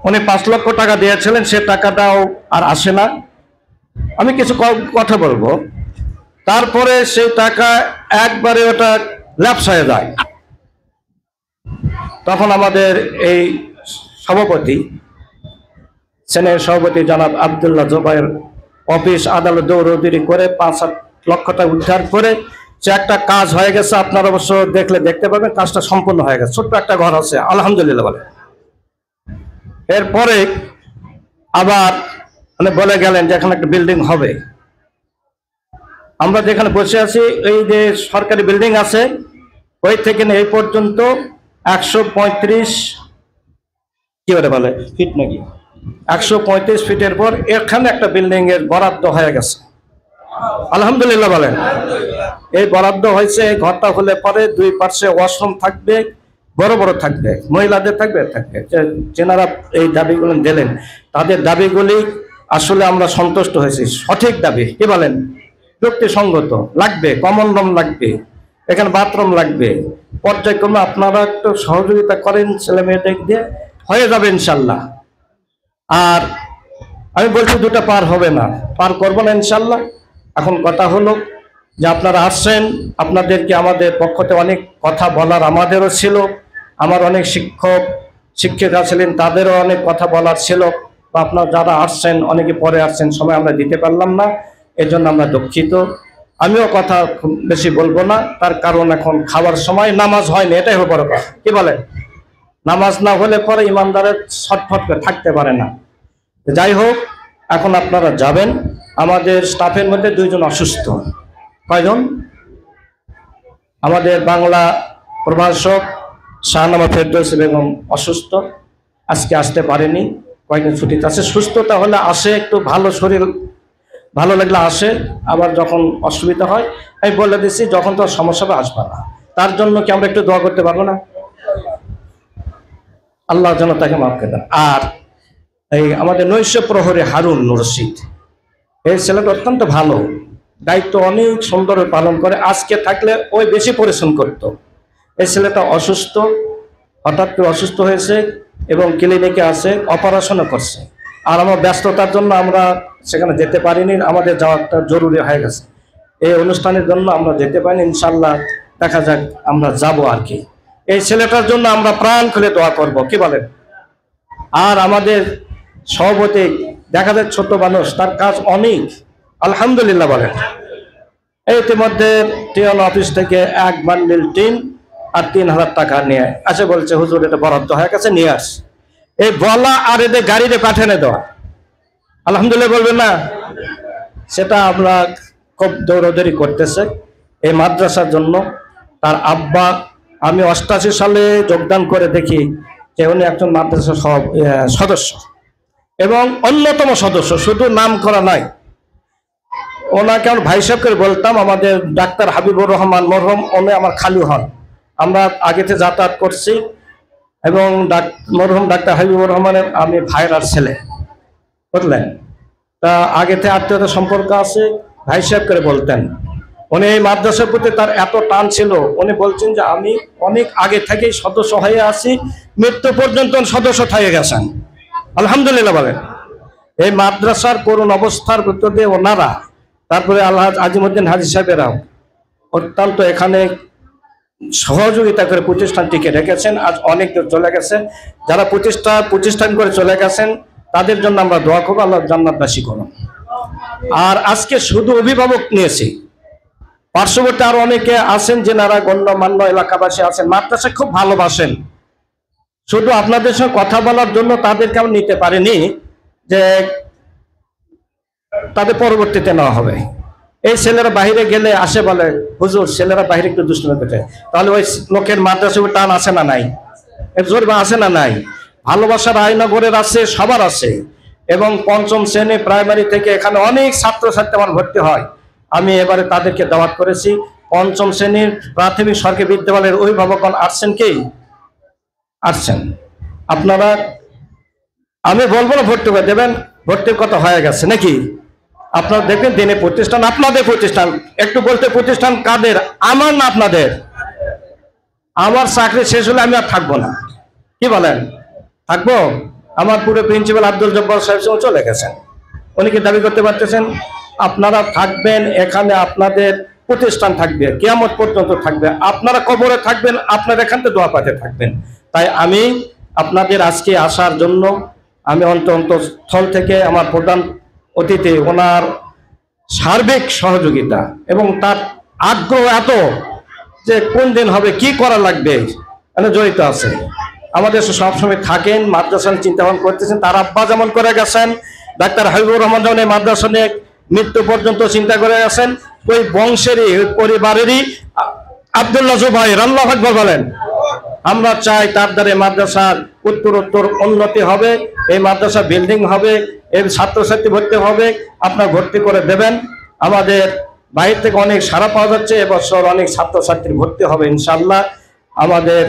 উনি 5 লক্ষ টাকা দিয়েছিলেন, সে টাকাটাও আর আসে না। আমি কিছু কথা বলবো। তারপরে সেই টাকা একবারে ওটা ল্যাপস হয়ে যায়। তখন আমাদের এই সভাপতি, সেনের সভাপতি জনাব আব্দুল্লাহ জোবায়ের অফিস আদালত দৌড়দৌড়ি করে 5-7 লক্ষ টাকা উদ্ধার করে সে একটা কাজ হয়ে গেছে। আপনারা অবশ্য দেখলে দেখতে পাবেন কাজটা সম্পূর্ণ হয়ে গেছে, ছোট্ট একটা ঘর আছে, আলহামদুলিল্লাহ বলে। এরপরে আবার মানে বলে গেলেন যে এখানে একটা বিল্ডিং হবে। আমরা যেখানে বসে আছি এই যে সরকারি বিল্ডিং আছে, ওই থেকে এই পর্যন্ত 135 কি বলে ফিট নাকি 135 ফিটের পর এখানে একটা বিল্ডিং এর বরাদ্দ হয়ে গেছে, আলহামদুলিল্লাহ বলেন। এই বরাদ্দ হয়েছে, এই ঘরটা হলে পরে 2 পাশে ওয়াশরুম থাকবে, বড় বড় থাকবে, মহিলাদের থাকবে। যেনারা এই দাবিগুলো দিলেন তাদের দাবিগুলি আসলে আমরা সন্তুষ্ট হয়েছি, সঠিক দাবি, কি বলেন? যুক্তিসঙ্গত লাগবে, কমন রুম লাগবে, এখানে বাথরুম লাগবে। পর্যায়ক্রমে আপনারা একটু সহযোগিতা করেন, ছেলে মেয়েদের দিয়ে হয়ে যাবে ইনশাল্লাহ। আর আমি বলছি 2টা পার হবে না, পার করবো না ইনশাল্লাহ। এখন কথা হলো যে আপনারা আসছেন, আপনাদেরকে আমাদের পক্ষ থেকে অনেক কথা বলার আমাদেরও ছিল, আমার অনেক শিক্ষক শিক্ষিকা ছিলেন তাদেরও অনেক কথা বলার ছিল। বা আপনারা যারা আসছেন অনেকে পরে আসছেন, সময় আমরা দিতে পারলাম না, এজন্য আমরা দুঃখিত। আমিও কথা খুব বেশি বলবো না, তার কারণ এখন খাবার সময়, নামাজ হয়নি, এটাই হবে বড় কথা, কি বলে? নামাজ না হলে পরে ইমানদারের ছটফট করে থাকতে পারে না। যাই হোক, এখন আপনারা যাবেন। আমাদের স্টাফের মধ্যে 2 জন অসুস্থ। কয়জন? আমাদের বাংলা প্রভাষক শাহনামা ফেরদৌসী বেগম অসুস্থ, আজকে আসতে পারেনি, কয়েকদিন ছুটিতে আছে। সুস্থতা হলে আসে, একটু ভালো শরীর ভালো লাগলে আসে, আবার যখন অসুবিধা হয় আমি বলে দিচ্ছি যখন তো সমস্যা হবে আসবে না। তার জন্য কি আমরা একটু দোয়া করতে পারবো না? আল্লাহ যেন তাকে মাফ করে দেন। আর এই আমাদের নৈশ প্রহরী হারুন রশিদ, এই ছেলেটা অত্যন্ত ভালো, দায়িত্ব অনেক সুন্দর পালন করে। আজকে থাকলে ওই বেশি পরিশ্রম করত। এই ছেলেটা অসুস্থ, হঠাৎ করে অসুস্থ হয়েছে এবং ক্লিনিকে আছে, অপারেশনও করছে। আর আমার ব্যস্ততার জন্য আমরা সেখানে যেতে পারিনি, আমাদের যাওয়াটা জরুরি হয়ে গেছে। এই অনুষ্ঠানের জন্য আমরা যেতে পারিনি, ইনশাল্লাহ দেখা যাক আমরা যাব আর কি। এই ছেলেটার জন্য আমরা প্রাণ খুলে দোয়া করব, কি বলেন? আর আমাদের সভাপতি দেখা যায় ছোট মানুষ, তার কাজ অনেক, আলহামদুলিল্লাহ বলেন। ইতিমধ্যে টিএন অফিস থেকে 1 বান্ডিল টিন আর 3000 টাকা নিয়ে আসে, বলছে হুজুর এটা বরাদ্দ হয়ে গেছে, নিয়ে আস। এই বলা আর এদের গাড়িতে পাঠানো দেওয়া, আলহামদুলিল্লাহ বলবেন না? সেটা আমরা খুব দৌড়দৌড়ি করতেছে এই মাদ্রাসার জন্য। তার আব্বা, আমি 88 সালে যোগদান করে দেখি যে উনি একজন মাদ্রাসা সদস্য এবং অন্যতম সদস্য, শুধু নাম করা নয়। ওনাকে আমার ভাই সাহেব করে বলতাম। আমাদের ডাক্তার হাবিবুর রহমান মরহুম, উনি আমার খালু হন, আমরা আগেতে যাতায়াত করছি। এবং মরহুম ডাক্তার হাবিবুর রহমানের আমি ভাইয়ের ছেলে, বুঝলেন? তা আগেতে আত্মীয়তার সম্পর্ক আছে, ভাই সাহেব করে বলতেন। উনি এই মাদ্রাসার প্রতি তার এত টান ছিল, উনি বলছেন যে আমি অনেক আগে থেকেই সদস্য হয়ে আছি, মৃত্যু পর্যন্ত সদস্য থেকে গেছেন, আলহামদুলিল্লাহ বলেন। এই মাদ্রাসার করুণ অবস্থার ভিতর দিয়ে ওনারা তারপরে আলহাজ আজিমউদ্দিন হাজী সাহেবেরাও অত্যন্ত এখানে সহযোগিতা করে প্রতিষ্ঠানটিকে রেখেছেন। আজ অনেক দূর চলে গেছে, যারা প্রতিষ্ঠান করে চলে গেছেন তাদের জন্য আমরা দোয়া করবো, আল্লাহ জান্নাতবাসী করুন। আর আজকে শুধু অভিভাবক নিয়েছি, পার্শ্ববর্তী আরো অনেকে আছেন যেনারা গণ্যমান্য এলাকাবাসী আছেন, মাদ্রাসা খুব ভালোবাসেন। শুধু আপনাদের সঙ্গে কথা বলার জন্য তাদেরকে আমি নিতে পারিনি যে তাদের পরবর্তীতে নেওয়া হবে। এই ছেলেরা বাইরে গেলে আসে বলে, হুজুর ছেলেরা বাইরে একটু দুষ্টুমি করছে, তাহলে ওই লোকের মাদ্রাসা টান আছে না নাই, জোর আছে না নাই? ভালোবাসার আয়নগরের আছে, সবার আছে। এবং পঞ্চম শ্রেণী প্রাইমারি থেকে এখানে অনেক ছাত্রছাত্রী আমার ভর্তি হয়। আমি এবারে তাদেরকে দাওয়াত করেছি। পঞ্চম শ্রেণীর প্রাথমিক সরকারি বিদ্যালয়ের অভিভাবকগণ আসছেন কি? আসছেন। আপনারা, আমি বলবো না ভর্তি করে দেবেন, ভর্তির কথা হয়ে গেছে নাকি? আপনারা দেখবেন দিনে প্রতিষ্ঠান, আপনাদের প্রতিষ্ঠান, একটু বলতে প্রতিষ্ঠান কাদের? আমার না আপনাদের? আমার চাকরি শেষ হলে আমি আর থাকবো না, কি বলেন? থাকবো? আমার পুরো প্রিন্সিপাল আব্দুল জব্বার সাহেব চলে গেছেন, উনি কি দাবি করতে পারতেছেন? আপনারা থাকবেন এখানে, আপনাদের প্রতিষ্ঠান থাকবে, কিয়ামত পর্যন্ত থাকবে। আপনারা কবরে থাকবেন, আপনারা এখান থেকে দোয়া পাতে থাকবেন। তাই আমি আপনাদের আজকে আসার জন্য আমি অন্তঃস্থল থেকে আমার প্রধান অতিথি, ওনার সার্বিক সহযোগিতা এবং তার আগ্রহ এত যে কোন দিন হবে, কি করা লাগবে, জড়িত আছে। আমাদের সবসময় থাকেন, মাদ্রাসা চিন্তা ভাবনা করতেছেন। তার আব্বা যেমন করে গেছেন, ডাক্তার হাবিবুর রহমান যেমন এই মাদ্রাসা নিয়ে মৃত্যু পর্যন্ত চিন্তা করে গেছেন, ওই বংশেরই, ওই পরিবারেরই আব্দুল্লাহ জুবাইর, আল্লাহু আকবার বলেন। আমরা চাই তার দ্বারা মাদ্রাসার উত্তরোত্তর উন্নতি হবে, এই মাদ্রাসা বিল্ডিং হবে, এই ছাত্রছাত্রী ভর্তি হবে, আপনার ভর্তি করে দেবেন। আমাদের বাইরে থেকে অনেক সাড়া পাওয়া যাচ্ছে, এবছর অনেক ছাত্রছাত্রী ভর্তি হবে ইনশাআল্লাহ। আমাদের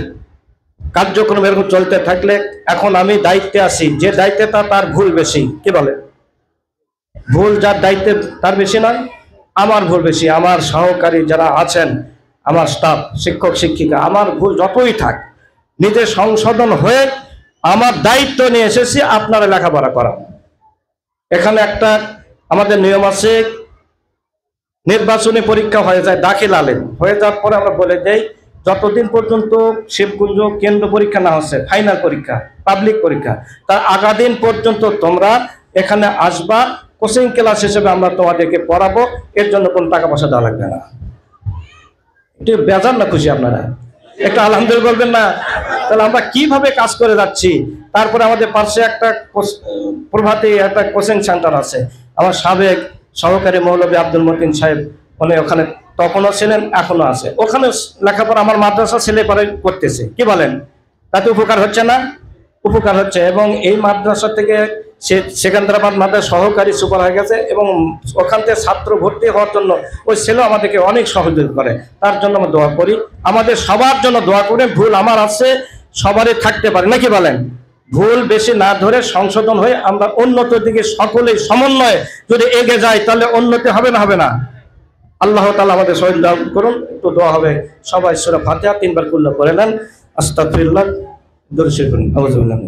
কার্যক্রম এরকম চলতে থাকলে, এখন আমি দায়িত্বে আছি, যে দায়িত্বে তার ভুল বেশি, কি বলে? ভুল যার দায়িত্বে তার বেশি নয়, আমার ভুল বেশি। আমার সহকারী যারা আছেন, আমার স্টাফ, শিক্ষক শিক্ষিকা, আমার ভুল যতই থাক, নিজে সংশোধন হয়ে আমার দায়িত্ব নিয়ে এসেছি আপনারা লেখাপড়া করা। এখানে একটা আমাদের নিয়ম আছে, নির্বাচনী পরীক্ষা হয়ে যায়, দাখিল আলেম হয়ে যাওয়ার পরে আমরা বলে দেই, যতদিন পর্যন্ত শিবকুঞ্জ কেন্দ্র পরীক্ষা না হচ্ছে, ফাইনাল পরীক্ষা, পাবলিক পরীক্ষা, তার আগাদিন পর্যন্ত তোমরা এখানে আসবা, কোচিং ক্লাস হিসেবে আমরা তোমাদেরকে পড়াবো, এর জন্য কোনো টাকা পয়সা দেওয়া লাগবে না। একটু বেজার না খুশি আপনারা? একটু আলহামদুলিল্লাহ বলবেন না? তাহলে আমরা কিভাবে কাজ করে যাচ্ছি। তারপরে আমাদের পাশে একটা প্রভাতী একটা কোচিং সেন্টার আছে, আমার সাবেক সহকারী মৌলভী আব্দুল মতিন সাহেব, উনি ওখানে তখনও ছিলেন, এখনো আছে। ওখানে লেখাপড়া আমার মাদ্রাসা ছেলে পরে করতেছে, কি বলেন? তাতে উপকার হচ্ছে না? উপকার হচ্ছে। এবং এই মাদ্রাসা থেকে সেকেন্দ্রাবাদ মাদ্রাসা সহকারী সুপার হয়ে গেছে, এবং ওখান থেকে ছাত্র ভর্তি হওয়ার জন্য ওই ছেলে আমাদেরকে অনেক সহযোগিতা করে, তার জন্য আমরা দোয়া করি। আমাদের সবার জন্য দোয়া করেন। ভুল আমার আছে, সবারই থাকতে পারে নাকি বলেন? ভুল বেশি না ধরে সংশোধন হয়ে আমরা উন্নতির দিকে সকলেই সমন্বয়ে যদি এগিয়ে যাই, তাহলে উন্নতি হবে না? হবে না? আল্লাহ তাআলা আমাদের সহিত দান করুন। একটু দোয়া হবে, সবাই সূরা ফাতিহা 3 বার কুল্লা করে নেন। আস্তাগফিরুল্লাহ, দরুদ শরীফ পড়ুন। আউযুবিল্লাহ।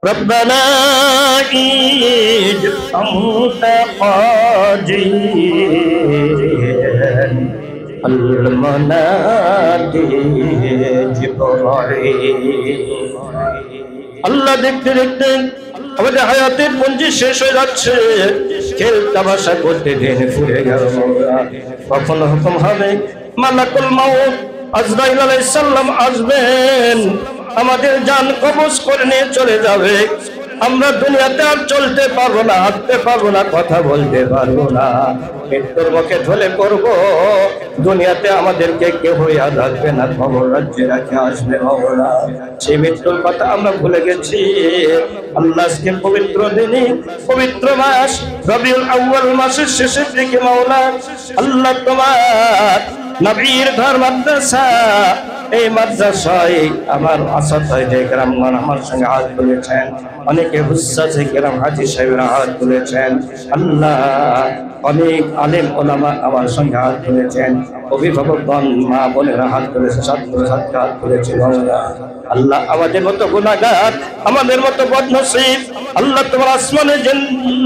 ربنا إيد أنت قادر المنادي جبرائيل। আল্লাহ দেখতে দেখতে আমাদের হায়াতের পুঞ্জি শেষ হয়ে যাচ্ছে, খেল তামাশা করতে দিন ফুরে গেল। কখন হুকুম হবে, মালাকুল মাউত আজরাইল আলাইহিস সালাম আসবেন, আমাদের জান কবজ করে নিয়ে চলে যাবে। আমরা দুনিয়াতে আর চলতে পারবো না, হাঁটতে পারবো না, কথা বলতে পারবো না, মৃত্যুর মুখে ঢলে পড়বো। দুনিয়াতে আমাদেরকে কেউ ইয়াদ রাখবে না, খবর রাজ্যে রাখে আসবে মাওলা। সেই মৃত্যুর কথা আমরা ভুলে গেছি। আল্লাহ আজকে পবিত্র দিনে, পবিত্র মাস রবিউল আউয়াল মাসের শেষের দিকে মাওলা, আল্লাহ তোমার নবীর ঘর মাদ্রাসা এই মাদ্রাসায় আমার আসাদায়ে কেরামগণ আমার সঙ্গে হাত তুলেছেন, অনেকে হুজ্জাতে কেরাম হাজী সাহেবরা হাত তুলেছেন। আল্লাহ অনেক আলেম ওলামা আমার সঙ্গে হাত তুলেছেন, অভিভাবকগণ মা বোনেরা হাত তুলেছে, ছাত্র ছাত্রী হাত তুলেছে। আল্লাহ আমাদের মতো গুনাহগার, আমাদের মতো বদনসিব, আল্লাহ তোমার আসমানে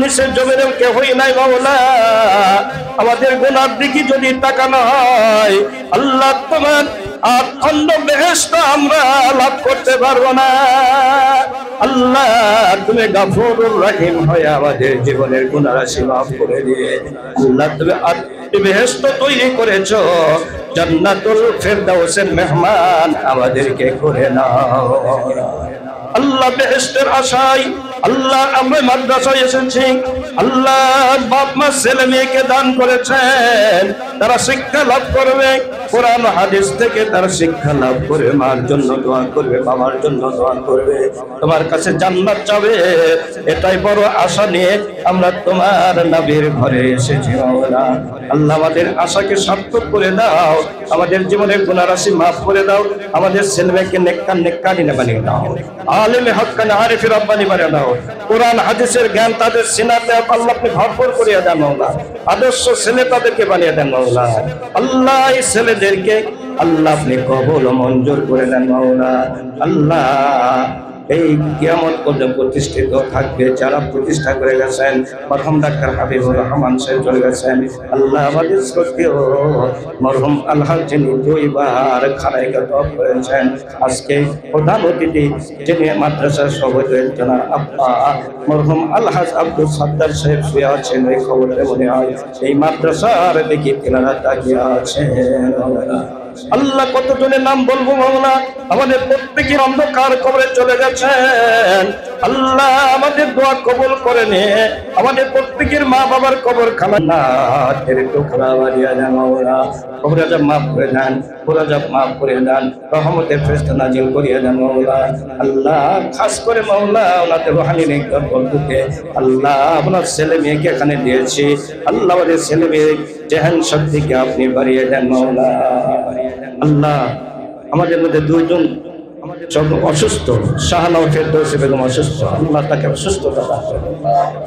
নিচে জমিনেও কেউই নাই মাওলা। আমাদের গুনার দিকে যদি তাকানো হয় আল্লাহ তোমার আখন্ড বেহেশত আমরা লাভ করতে পারবো না। আল্লাহ তুমি গাফুরুর রহিম হয়ে আমাদের জীবনের গুনাহ রাশি মাফ করে দিয়ে আল্লাহ তুমি বেহেশত তৈরি করেছো, জান্নাতুল ফেরদাউসের মেহমান আমাদেরকে করে নাও। আল্লাহ বেহেশতের আশায় আল্লাহ আমরা মাদ্রাসায় এসেছি। আল্লাহ বাপ মা ছেলে মেয়েকে দান করেছেন, তারা শিক্ষা লাভ করবে, কোরআন হাদিস থেকে তারা শিক্ষা লাভ করে মার জন্য দোয়া করবে, বাবার জন্য দোয়া করবে, তোমার কাছে জান্নাত চাবে। এটাই বড় আশা নিয়ে আমরা তোমার নবীর ঘরে এসেছি মাওলা। আল্লাহ আমাদের আশাকে সার্থক করে দাও, আমাদের জীবনের গুনাহ রাশি মাফ করে দাও, আমাদের ছেলেমেয়েকে নেককারিনা বানিয়ে দাও, আলেমে হক্কান আরিফে রব্বানি বানিয়ে দাও, কোরআন হাদিসের জ্ঞান তাদের সিনাতে আল্লাহ আপনি ভরপুর করিয়া দেন মাওলা, আদর্শ ছেলে তাদেরকে বানিয়ে দেন মাওলা। আল্লাহ এই ছেলেদেরকে আল্লাহ আপনি কবুল ও মঞ্জুর করে দেন মাওলা। আল্লাহ এই কিয়ামত পর্যন্ত প্রতিষ্ঠিত থাকবে, যারা প্রতিষ্ঠা করে গেছেন মরহুম ডাক্তার হাবিবুর রহমান সাহেব চলে গেছেন। আল্লাহ আমাদের শ্রদ্ধেয় মরহুম আলহাজ যিনি 2 বার খানাইকা তওয়াফ করেছেন, আজকে প্রধান অতিথি যিনি মাদ্রাসার সভাপতি জনাব আব্বা মরহুম আলহাজ আব্দুল সাত্তার সাহেব শুয়ে আছেন, এই খবরটা মনে হয় এই মাদ্রাসার দিকে তেনারা তাকিয়ে আছেন। আল্লাহ কতজনের নাম বলবো মাওলা, আমাদের প্রত্যেকের অন্ধকার কবরে চলে গেছেন। আল্লাহ আমাদের দোয়া কবুল করে নে, আমাদের প্রত্যেকের মা বাবার কবর খানা না তেরে টুকরা বানিয়ে দেন মাওলা, কবর আযাব মাফ করে দেন, কবর আযাব মাফ করে দেন, রহমতের ফেরেশতা নাজিল করিয়ে দেন মাওলা। আল্লাহ খাস করে মাওলা ওনাদের রুহানি নেককার বন্ধুকে আল্লাহ আপনার ছেলে মেয়েকে এখানে দিয়েছি, আল্লাহ আমাদের ছেলে মেয়ে জেহান শক্তিকে আপনি বাড়িয়ে দেন মাওলা। আল্লাহ আমাদের মধ্যে 2 জন অসুস্থ, শাহানাও ফেরদৌসী বেগম অসুস্থ, আল্লাহ তাকে অসুস্থতা দান করুন।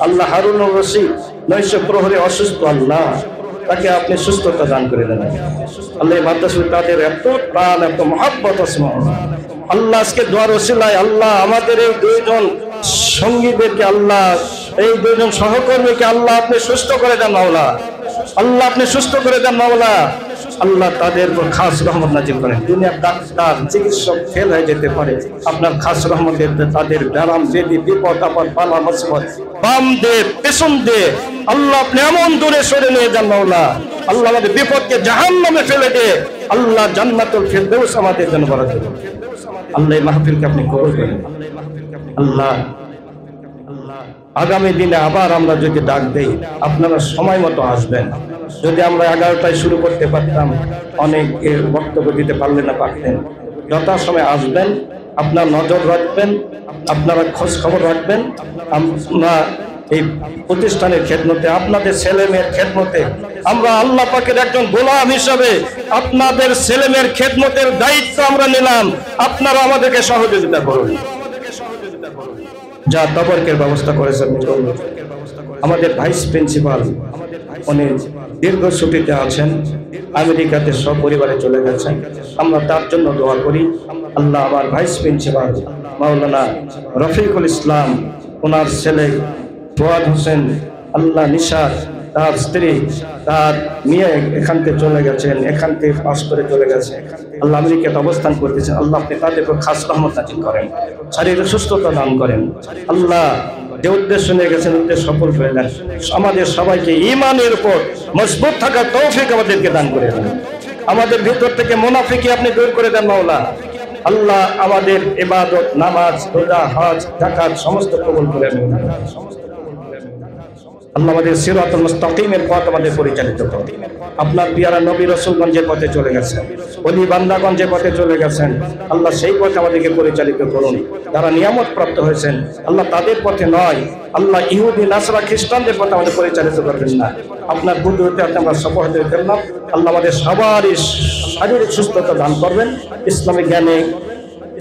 আল্লাহ হারুনুর রশিদ নৈশ প্রহরী অসুস্থ, আল্লাহ তাকে আপনি সুস্থতা দান করে দেন। আল্লাহ মাদ্রাসায় তাদের এত প্রাণ এত মহব্বত আছে আল্লাহ, আজকে দোয়ার ওসিলায় আল্লাহ আমাদের এই 2 জন সঙ্গীদেরকে আল্লাহ, এই 2 জন সহকর্মীকে আল্লাহ আপনি সুস্থ করে দেন মাওলা, আল্লাহ আপনি সুস্থ করে দেন মাওলা। আল্লাহ তাদের উপর খাস রহমত নাজিল করেন। দুনিয়ার ডাক্তার চিকিৎসক ফেল হয়ে যেতে পারে, আপনার খাস রহমতের তাদের ব্যারাম বেদি বিপদ আপদ বালা মুসিবত বাম দে পেছন দে আল্লাহ আপনি এমন দূরে সরে নিয়ে যান মাওলা। আল্লাহ আমাদের বিপদকে জাহান্নামে ফেলে দে, আল্লাহ জান্নাতুল ফিরদৌস আমাদের জন্য বরাদ্দ করুন। আল্লাহ এই মাহফিলকে আপনি কবুল করেন। আল্লাহ আগামী দিনে আবার আমরা যদি ডাক দেই আপনারা সময় মতো আসবেন। যদি আমরা 11টায় শুরু করতে পারতাম, অনেক বক্তব্য দিতে পারলে না পারতেন। যথাসময়ে আসবেন, আপনার নজর রাখবেন, আপনারা খোঁজ খবর রাখবেন। আমরা এই প্রতিষ্ঠানের খেদমতে, আপনাদের ছেলে মেয়ের খেদমতে, আমরা আল্লাহ পাকের একজন গোলাম হিসাবে আপনাদের ছেলে মেয়ের খেদমতের দায়িত্ব আমরা নিলাম। আপনারা আমাদেরকে সহযোগিতা করুন। যা তবরকের ব্যবস্থা করেছেন আমাদের ভাইস প্রিন্সিপাল, উনি দীর্ঘ ছুটিতে আছেন, আমেরিকাতে সপরিবারে চলে গেছেন, আমরা তার জন্য দোয়া করি। আল্লাহ আমার ভাইস প্রিন্সিপাল মাওলানা রফিকুল ইসলাম, ওনার ছেলে ফুয়াদ হোসেন, আল্লাহ নিশার, তার স্ত্রী, তার মেয়ে এখান থেকে চলে গেছেন, এখান থেকে পাস করে চলে গেছে, আল্লাহ আমেরিকাতে অবস্থান করতেছেন। আল্লাহ আপনি তাদের উপর খাস রহমত নাজিল করেন, শারীরিক সুস্থতা দান করেন। আল্লাহ যে উদ্দেশ্য নিয়ে গেছেন উদ্দেশ্য সফল করে দেন। আমাদের সবাইকে ঈমানের উপর মজবুত থাকার তৌফিক আমাদেরকে দান করে দেন। আমাদের ভিতর থেকে মুনাফিকি আপনি দূর করে দেন মাওলা। আল্লাহ আমাদের ইবাদত, নামাজ, রোজা, হজ, যাকাত সমস্ত কবুল করে নেন। আল্লাহ আমাদের সিরাতুল মুস্তাকিমের পথ আমাদের পরিচালিত করুন। আপনার পিয়ারা নবী রাসূলগণ যে পথে চলে গেছেন, ওলি বান্দাগণ যে পথে চলে গেছেন, আল্লাহ সেই পথে আমাদেরকে পরিচালিত করুন। যারা নিয়ামত প্রাপ্ত হয়েছেন আল্লাহ তাদের পথে নয়, আল্লাহ ইহুদি নাসরা খ্রিস্টানদের পথে আমাদের পরিচালিত করবেন না। আপনার বুদ্ধিতে আমরা সফল হতে পারলাম। আল্লাহ আমাদের সবারই শারীরিক সুস্থতা দান করবেন, ইসলামিক জ্ঞানে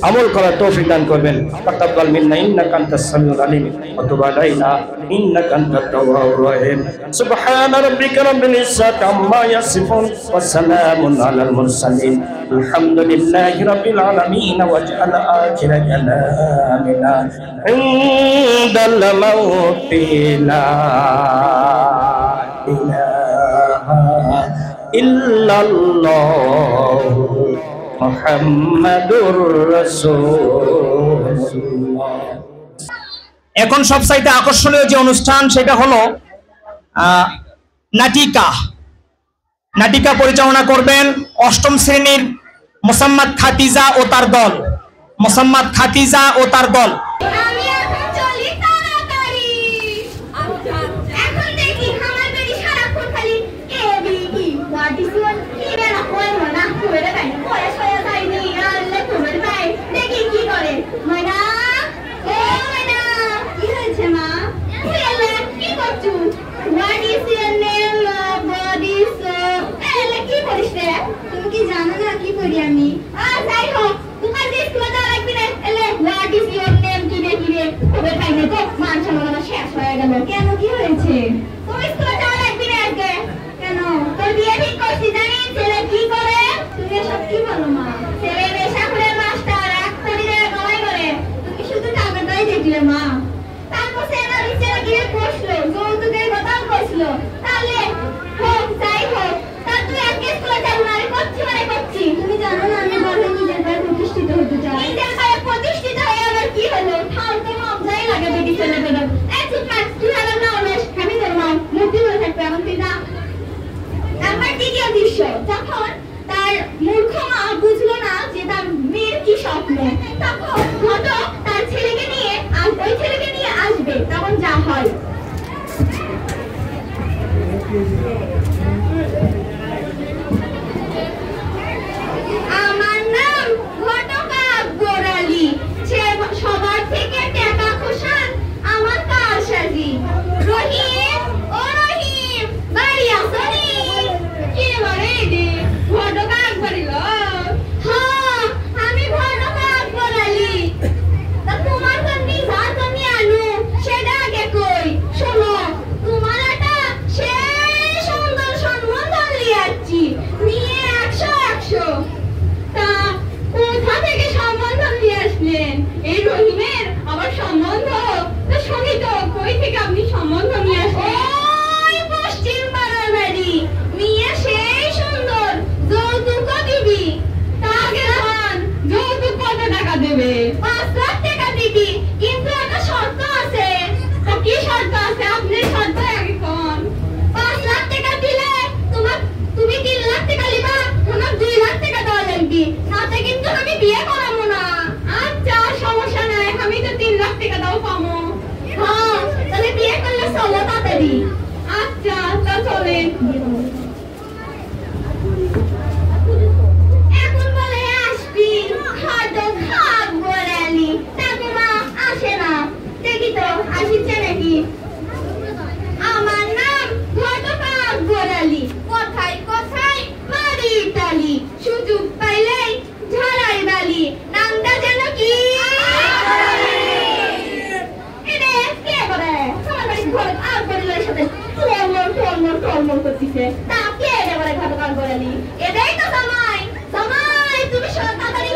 আমল করার তৌফিক দান করবেন। তাকাব্বাল মিন্না ইন্নাকা আনতাস সামিউল আলিম ওয়া তুব আলাইনা ইন্নাকা আনতাত তাওয়াবুর রহিম। সুবহানা রাব্বিকা রাব্বিল ইজ্জাতি আম্মা ইয়াসিফুন ওয়া সালামুন আলাল মুরসালিন আলহামদুলিল্লাহি রাব্বিল আলামিন ওয়াজআল আখিরা কালামিনা ইনদাল মাউতি লা ইলাহা ইল্লাল্লাহ মুহাম্মাদুর রাসূলুল্লাহ। এখন সবচাইতে আকর্ষণীয় যে অনুষ্ঠান সেটা হলো নাটিকা। নাটিকা পরিচালনা করবেন অষ্টম শ্রেণীর মোসাম্মদ খাতিজা ও তার দল। মোসাম্মদ খাতিজা ও তার দল। কেন কি হয়েছে? তুমি স্কুলে যাওয়া লাগবে না আজকে কেন? তোর বিয়ে ঠিক করছি জানি ছেলে কি করে? তুমি এসব কি বলো মা? ছেলে নেশা করে মাস্টার এক শরীরে গলায় করে তুমি শুধু টাকাটাই দেখলে মা। তারপর সেনা রিচেরা গিয়ে বসলো, যৌতুকের কথাও বসলো। তাহলে হোক যাই হোক, তা তুই আজকে স্কুলে যাবো না? আমি করছি মানে করছি। তুমি জানো না আমি বড় নিজের পায়ে প্রতিষ্ঠিত হতে চাই। নিজের পায়ে প্রতিষ্ঠিত হয়ে আবার কি হলো? ফালতু মজাই লাগে বেটি ছেলে পেলে। তুই আমার না হলে আমি তোর মা মুক্তি হয়ে থাকবে এমন তুই না। তারপর দ্বিতীয় দৃশ্য, যখন তার মূর্খ মা বুঝলো না যে তার মেয়ের কি স্বপ্ন, তখন ঘটক তার ছেলেকে নিয়ে ওই ছেলেকে নিয়ে আসবে। তখন যা হয় আমার নাম ঘটক আকবর আলী, সবার থেকে টাকা খোসান আমার কাল সাজি। রহিম ও রহিম বাড়ি আসনি? কে বলে রে? ঘটক আকবর এলো? হ্যাঁ আমি ঘটক আকবর আলী। তা তোমার জন্যে যার জন্যে আনু সেটা আগে কই শোনো। তোমার একটা সেই সুন্দর সম্বন্ধ নিয়ে আসছি, নিয়ে 100 তা কোথা থেকে সম্বন্ধ নিয়ে আসলেন? এই রহিমের আবার সম্বন্ধ? তো শুনি তো, কই থেকে আপনি সম্বন্ধ নিয়ে আসলেন? ওই পশ্চিম পাড়ার বাড়ি, মেয়ে সেই সুন্দর, যৌতুক দিবি। তা আগে বল, যৌতুক কত টাকা দেবে? 5 লাখ টাকা দিবি, কিন্তু একটা শর্ত আছে। তা কি শর্ত আছে? আপনি শর্ত আগে কোন? 5 লাখ টাকা দিলে তুমি 3 লাখ টাকা লিবা, তোমার 2 লাখ টাকা দেওয়া লাগবে, নাতে কিন্তু আমি বিয়ে করাবো না। আচ্ছা সমস্যা নাই, আমি তো 3 লাখ টাকা দাও পাবো। হ্যাঁ তাহলে বিয়ে করলে চলো তাড়াতাড়ি। আচ্ছা তা চলে। এখন বলে আসবি ঘটক আকবর আলী, তা তোমা আসে না। দেখি তো আসিছে নাকি। আমার নাম ঘটক আকবর আলী, কথায় কথায় মারি ইতালি, সুযোগ পাইলেই ঝাড়াই বালি। নামটা যেন কি? কে করে আমার বাড়ি ঘটক আকবরের সাথে টলমল করতেছে? তা কে এবারে ঘটক আকবর আলী? এটাই তো জামাই। জামাই তুমি তাড়াতাড়ি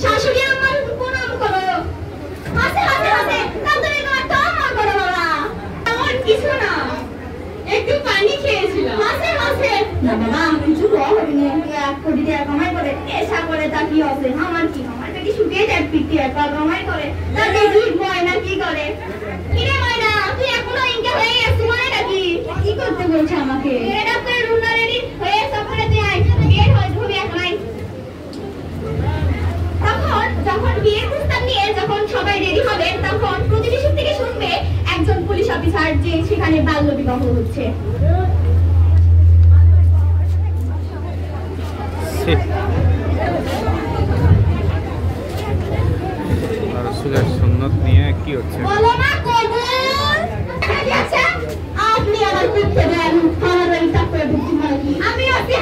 শাশুড়ি আমার প্রণাম করো। হাসে হাসে হাসে তাড়াতাড়ি তোমার টলমল করো বাবা। এমন কিছু না, একটু পানি খেয়েছিলাম। হাসে হাসে না বাবা কিছু হবে না। 1 কোটি টাকা কামাই করে নেশা করে তা কি হবে? আমার কি, আমার বেটি শুকিয়ে যায় পিটি একবার কামাই করে তা দেখি ময়না কি করে? কিরে ময়না তুই এখনো ইনকা হয়ে গেছিস? ময়না কি করতে বলছে আমাকে? এটা তো রুনা রেডি হয়ে সফরে তুই আয়, বের হয়ে ধুবি এখন আয়। যখন বিয়ের প্রস্তাব নিয়ে যখন সবাই রেডি হবে, তখন প্রতিবেশী থেকে শুনবে একজন পুলিশ অফিসার যে সেখানে বাল্য সমারোহ হচ্ছে। রাসূলের সুন্নাত নিয়ে কি হচ্ছে? বলো না কবুল। ঠিক আছে, আপনি আমার পিঠে দেন, আমার এই চাপে ঢুকছি মানে কি? আমি আছি